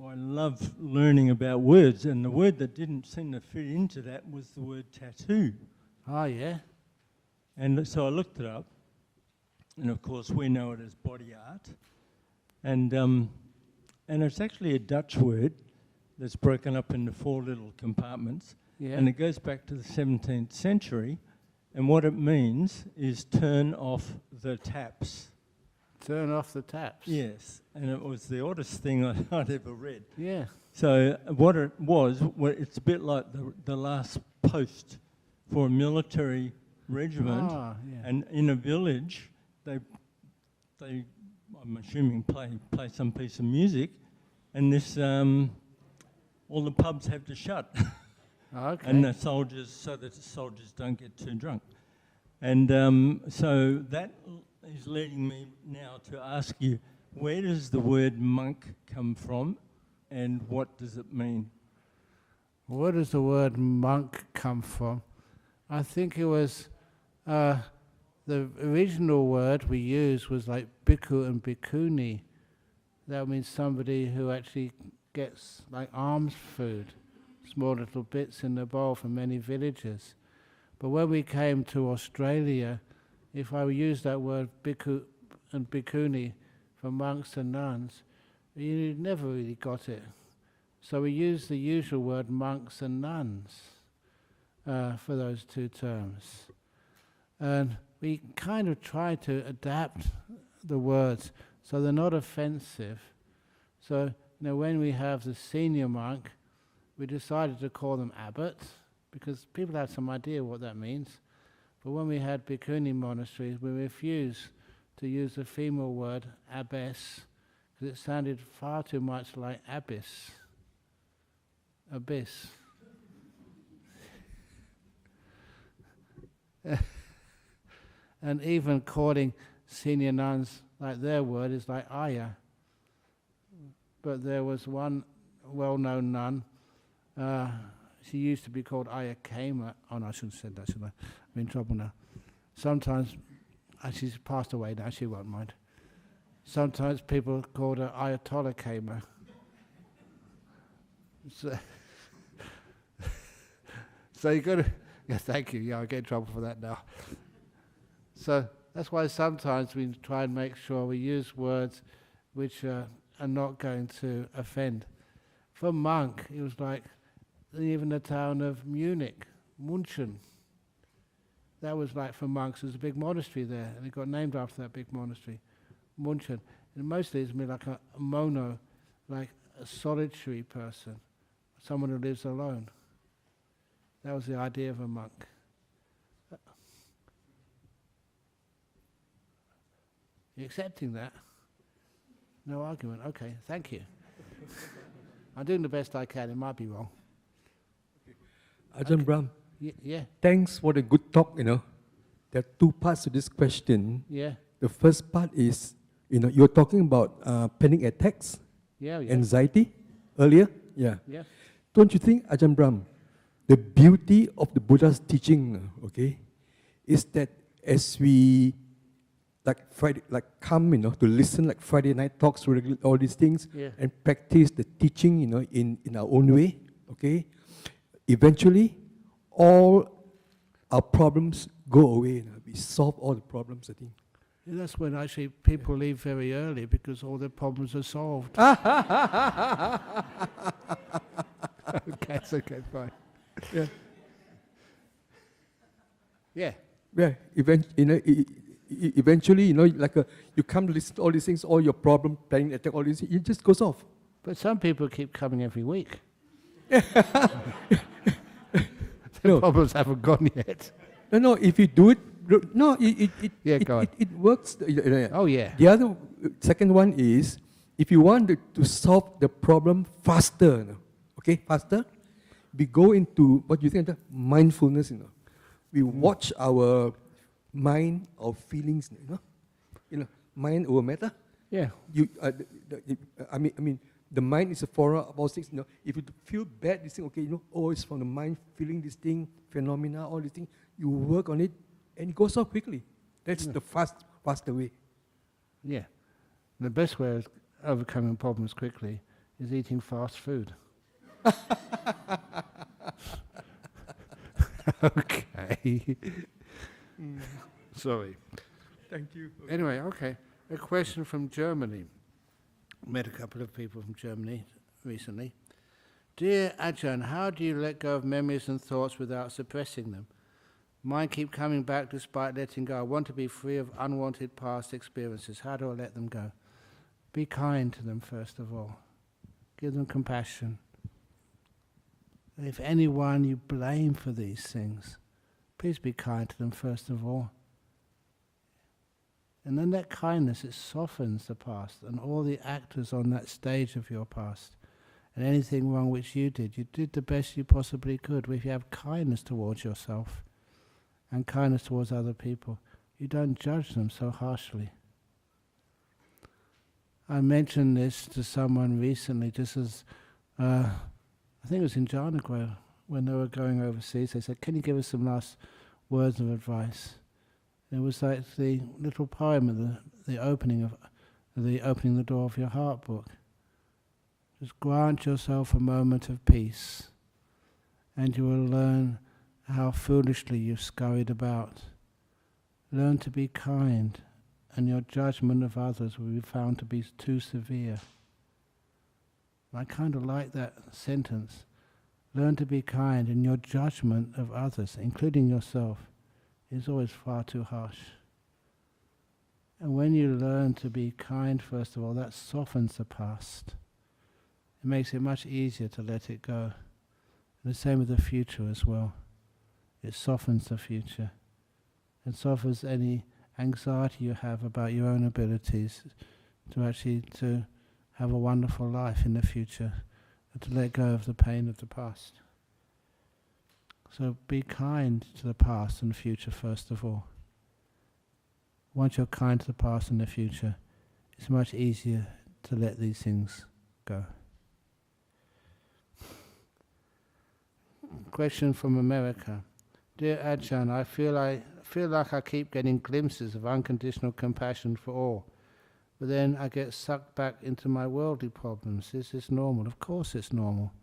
I love learning about words, and the word that didn't seem to fit into that was the word tattoo. Oh, yeah? And so I looked it up, and of course we know it as body art, and it's actually a Dutch word that's broken up into 4 little compartments, and it goes back to the 17th century, and what it means is turn off the taps. Turn off the taps? Yes, and it was the oddest thing I'd ever read. Yeah. So what it was, it's a bit like the last post for a military regiment, and in a village, they I'm assuming play some piece of music, and this all the pubs have to shut, Okay. and the soldiers don't get too drunk, and so that is leading me now to ask you, where does the word monk come from, and what does it mean? Where does the word monk come from? I think it was the original word we used was like bhikkhu and bhikkhuni. That means somebody who actually gets like alms food, small little bits in the bowl from many villages. But when we came to Australia, if I used that word bhikkhu and bhikkhuni for monks and nuns, you never really got it. So we used the usual word monks and nuns for those two terms. And we kind of try to adapt the words so they're not offensive. So, when we have the senior monk, we decided to call them abbots, because people have some idea what that means. But when we had bhikkhuni monasteries, we refused to use the female word abbess, because it sounded far too much like abyss. Abyss. And even calling senior nuns like their word is like ayah. But there was one well-known nun, she used to be called Ayah Kama. Oh no, I shouldn't have said that, should I? I'm in trouble now. Sometimes, she's passed away now, she won't mind. Sometimes people called her Ayatollah Kama. So you got to, yeah, thank you, yeah, I'll get in trouble for that now. So that's why sometimes we try and make sure we use words which are not going to offend. For monk, it was like even the town of Munich, München. That was like for monks, there's a big monastery there, and it got named after that big monastery, München. And mostly it's like a mono, like a solitary person, someone who lives alone. That was the idea of a monk. You accepting that? No argument. Okay, thank you. I'm doing the best I can. It might be wrong. AjahnBrahm, yeah. thanks for the good talk. There are two parts to this question. Yeah. The first part is, you're talking about panic attacks, anxiety earlier. Yeah. Yeah. Don't you think, AjahnBrahm, the beauty of the Buddha's teaching, is that as we come, to listen like Friday night talks, all these things, and practice the teaching, in our own way, eventually, all our problems go away. We solve all the problems, I think. Yeah, that's when actually people leave very early because all their problems are solved. Okay, it's okay, fine. Yeah. Yeah. Yeah. Eventually, you come to listen to all these things, all your problem, panic attack, all these, it just goes off. But some people keep coming every week. No. Problems haven't gone yet. No, if you do it, it works. Oh yeah. The other, second one is, if you want to solve the problem faster, faster, we go into what you think of mindfulness, We watch our mind, our feelings, mind over matter. Yeah. The mind is a forum of all things. If you feel bad, this thing, it's from the mind feeling this thing, phenomena, all these things. You work on it, and it goes off quickly. That's the faster way. Yeah. The best way of overcoming problems quickly is eating fast food. Okay. Sorry. Thank you. Anyway, okay. A question from Germany. Met a couple of people from Germany recently. Dear Ajahn, how do you let go of memories and thoughts without suppressing them? Mine keep coming back despite letting go. I want to be free of unwanted past experiences. How do I let them go? Be kind to them, first of all. Give them compassion. And if anyone you blame for these things, please be kind to them, first of all. And then that kindness, it softens the past and all the actors on that stage of your past. And anything wrong which you did the best you possibly could. If you have kindness towards yourself and kindness towards other people, you don't judge them so harshly. I mentioned this to someone recently, just as, I think it was in Jhanagra, when they were going overseas. They said, can you give us some last words of advice? It was like the little poem of the opening the door of your heart book. Just grant yourself a moment of peace, and you will learn how foolishly you've scurried about. Learn to be kind, and your judgment of others will be found to be too severe. I kind of like that sentence. Learn to be kind, and your judgment of others, including yourself, is always far too harsh. And when you learn to be kind, first of all, that softens the past. It makes it much easier to let it go. And the same with the future as well. It softens the future. It softens any anxiety you have about your own abilities to actually to have a wonderful life in the future, and to let go of the pain of the past. So be kind to the past and the future first of all. Once you're kind to the past and the future, it's much easier to let these things go. Question from America. Dear Ajahn, I feel like I keep getting glimpses of unconditional compassion for all, but then I get sucked back into my worldly problems. Is this normal? Of course it's normal.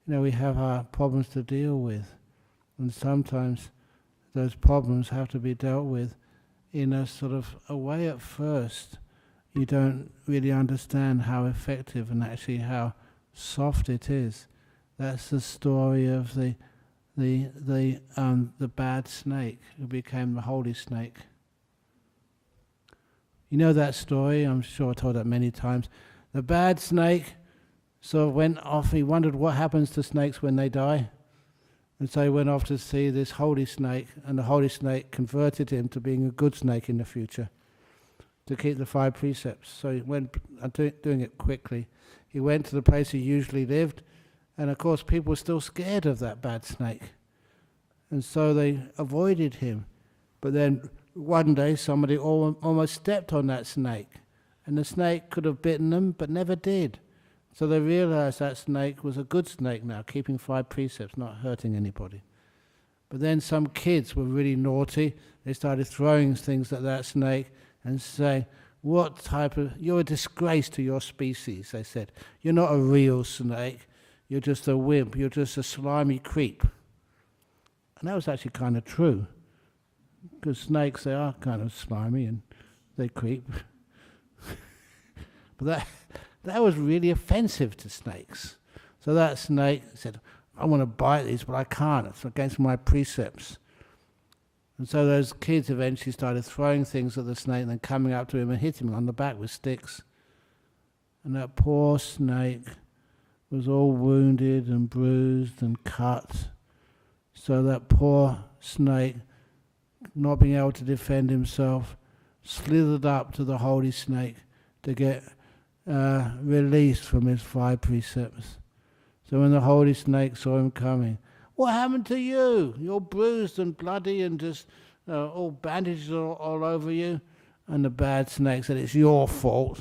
You know, we have our problems to deal with, and sometimes those problems have to be dealt with in a sort of a way at first. You don't really understand how effective and actually how soft it is. That's the story of the bad snake who became the holy snake. You know that story? I'm sure I told that many times. The bad snake sort of went off. He wondered what happens to snakes when they die. And so he went off to see this holy snake, and the holy snake converted him to being a good snake in the future, to keep the 5 precepts. So he went, doing it quickly, he went to the place he usually lived, and of course people were still scared of that bad snake. And so they avoided him. But then one day somebody almost stepped on that snake, and the snake could have bitten them but never did. So they realized that snake was a good snake now, keeping 5 precepts, not hurting anybody. But then some kids were really naughty. They started throwing things at that snake and saying, you're a disgrace to your species, they said. You're not a real snake. You're just a wimp. You're just a slimy creep. And that was actually kind of true. Because snakes, they are kind of slimy and they creep. But that was really offensive to snakes. So that snake said, I want to bite these, but I can't. It's against my precepts. And so those kids eventually started throwing things at the snake and then coming up to him and hitting him on the back with sticks. And that poor snake was all wounded and bruised and cut. So that poor snake, not being able to defend himself, slithered up to the holy snake to get released from his 5 precepts. So when the holy snake saw him coming, what happened to you? You're bruised and bloody and just all bandages all over you. And the bad snake said, it's your fault.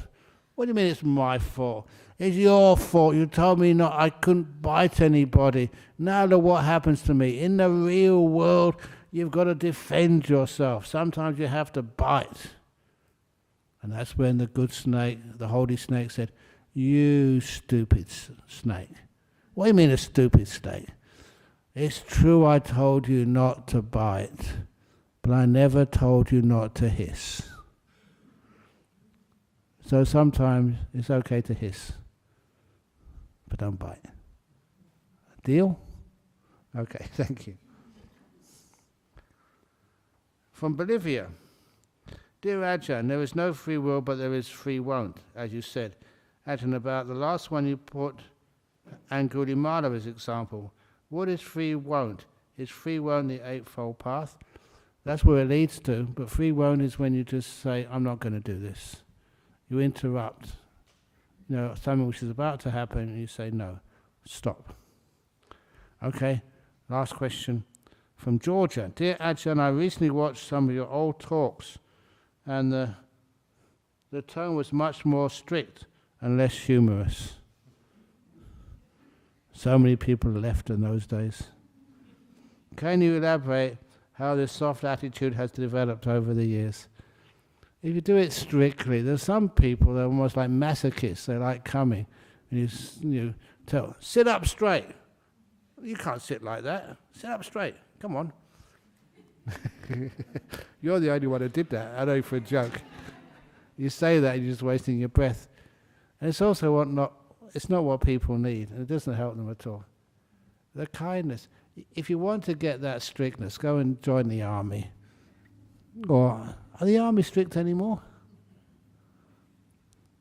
What do you mean it's my fault? It's your fault. You told me I couldn't bite anybody. Now look what happens to me. In the real world, you've got to defend yourself. Sometimes you have to bite. And that's when the good snake, the holy snake, said, you stupid snake. What do you mean a stupid snake? It's true I told you not to bite, but I never told you not to hiss. So sometimes it's okay to hiss, but don't bite. Deal? Okay, thank you. From Bolivia. Dear Ajahn, there is no free will, but there is free won't, as you said. Ajahn, about the last one you put Angulimala as example. What is free won't? Is free won't the Eightfold Path? That's where it leads to, but free won't is when you just say, I'm not going to do this. You interrupt. Something which is about to happen, and you say, no, stop. Okay, last question from Georgia. Dear Ajahn, I recently watched some of your old talks, and the tone was much more strict and less humorous. So many people left in those days. Can you elaborate how this soft attitude has developed over the years. If you do it strictly, there's some people that are almost like masochists. They like coming, and you tell, sit up straight. You can't sit like that. Sit up straight. Come on. You're the only one who did that. I know for a joke. You say that, you're just wasting your breath. And it's also it's not what people need, and it doesn't help them at all. The kindness. If you want to get that strictness, go and join the army. Or, are the army strict anymore?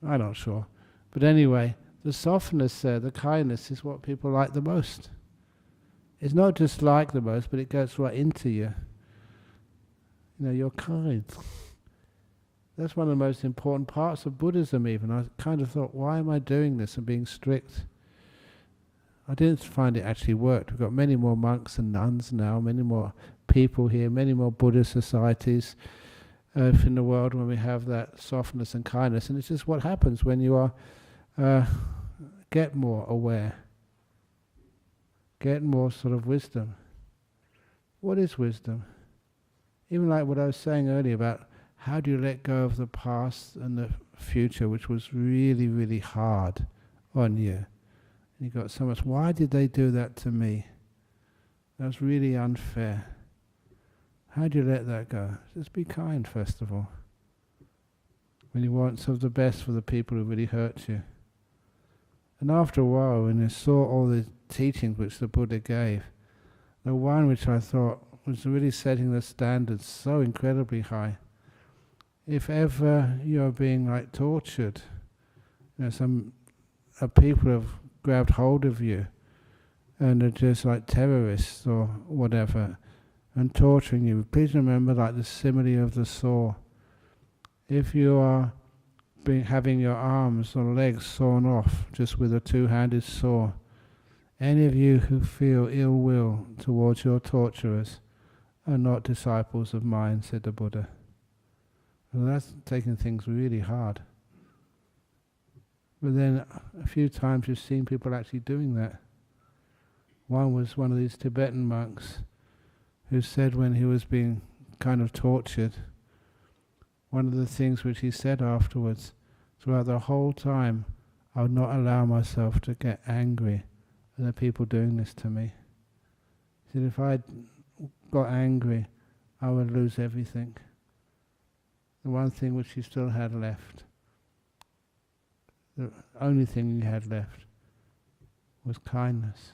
I'm not sure. But anyway, the softness there, the kindness is what people like the most. It's not just like the most, but it goes right into you. You know, you're kind. That's one of the most important parts of Buddhism even. I kind of thought, why am I doing this and being strict? I didn't find it actually worked. We've got many more monks and nuns now, many more people here, many more Buddhist societies in the world when we have that softness and kindness. And it's just what happens when you are get more aware, get more sort of wisdom. What is wisdom? Even like what I was saying earlier about how do you let go of the past and the future, which was really, really hard on you. And you got so much, why did they do that to me? That was really unfair. How do you let that go? Just be kind, first of all. When you want sort of the best for the people who really hurt you. And after a while, when you saw all the teachings which the Buddha gave, the one which I thought was really setting the standards so incredibly high. If ever you're being like tortured, you know, some people have grabbed hold of you and are just like terrorists or whatever and torturing you, please remember like the simile of the saw. If you are having your arms or legs sawn off just with a two-handed saw, any of you who feel ill will towards your torturers are not disciples of mine, said the Buddha. Well, that's taking things really hard. But then a few times you've seen people actually doing that. One was one of these Tibetan monks who said when he was being kind of tortured, one of the things which he said afterwards, throughout the whole time, I would not allow myself to get angry at the people doing this to me. He said if I got angry, I would lose everything. The one thing which he still had left, the only thing he had left, was kindness.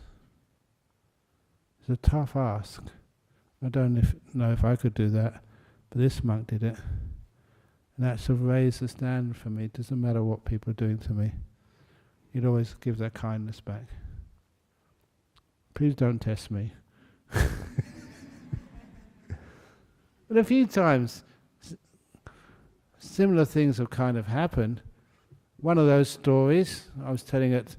It's a tough ask. I don't know if I could do that, but this monk did it. And that sort of raised the standard for me. It doesn't matter what people are doing to me. You'd always give that kindness back. Please don't test me. But a few times, similar things have kind of happened. One of those stories, I was telling it,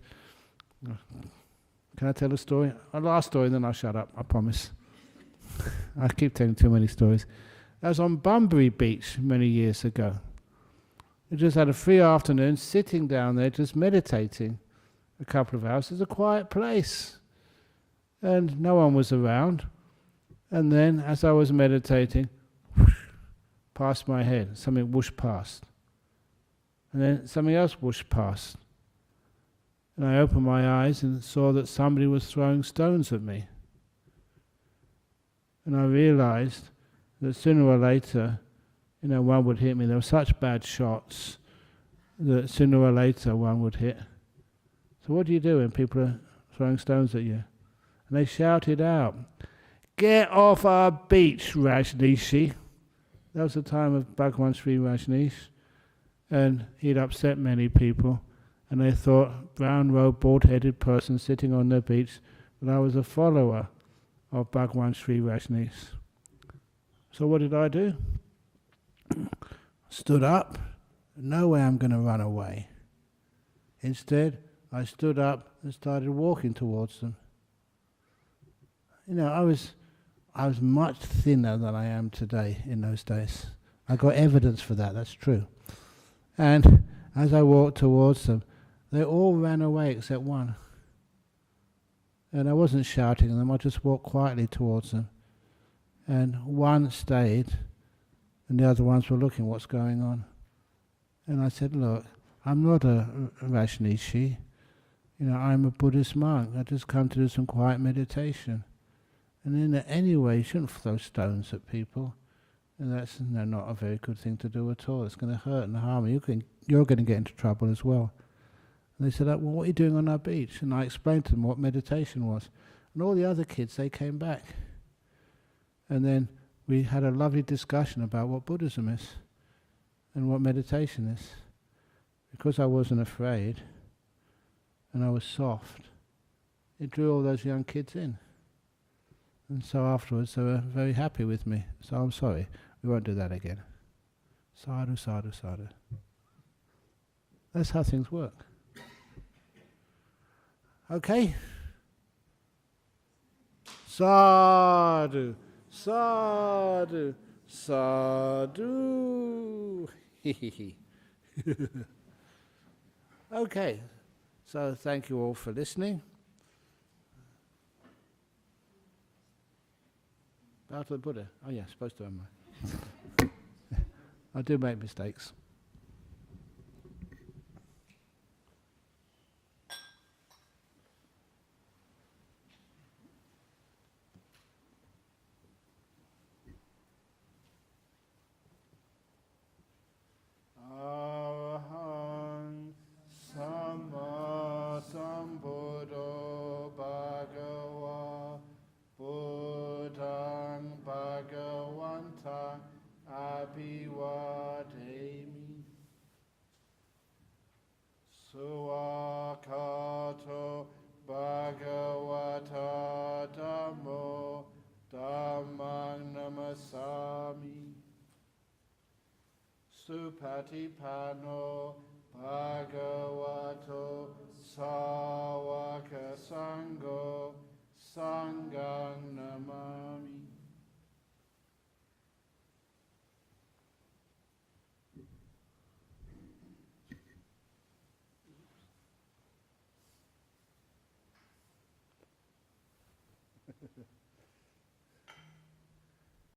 can I tell a story? A last story, then I'll shut up, I promise. I keep telling too many stories. I was on Bunbury Beach many years ago. I just had a free afternoon, sitting down there, just meditating a couple of hours. It's a quiet place. And no one was around. And then, as I was meditating, whoosh, past my head, something whooshed past. And then something else whooshed past. And I opened my eyes and saw that somebody was throwing stones at me. And I realized that sooner or later, one would hit me. There were such bad shots that sooner or later one would hit. So what do you do when people are throwing stones at you? And they shouted out, "Get off our beach, Rajneeshi." That was the time of Bhagwan Sri Rajneesh. And he'd upset many people. And they thought, brown-robed, bald-headed person sitting on the beach, but I was a follower of Bhagwan Sri Rajneesh. So what did I do? Stood up. No way I'm going to run away. Instead, I stood up and started walking towards them. I was much thinner than I am today in those days. I got evidence for that, that's true. And as I walked towards them, they all ran away except one. And I wasn't shouting at them, I just walked quietly towards them. and one stayed, and the other ones were looking what's going on. And I said, look, I'm not a Rajneeshi, I'm a Buddhist monk. I just come to do some quiet meditation. And in any way, you shouldn't throw stones at people. And that's not a very good thing to do at all. It's going to hurt and harm you. You're going to get into trouble as well. And they said, well, what are you doing on our beach? And I explained to them what meditation was. And all the other kids, they came back. And then we had a lovely discussion about what Buddhism is and what meditation is. Because I wasn't afraid and I was soft, it drew all those young kids in. And so afterwards they were very happy with me. So I'm sorry, we won't do that again. Sadhu, sadhu, sadhu. That's how things work. Okay? Sadhu, sadhu, sadhu. Okay, so thank you all for listening. Bow to the Buddha. Oh yeah, supposed to, am I? I do make mistakes. Arahant Samma Sambuddho Bhagava Buddhang Bhagavantang Abhivademi Suakato Bhagavata Dhammo Dhammang Namasami Supatipano Bhagavato Sawaka Sangho Sanghang Namami.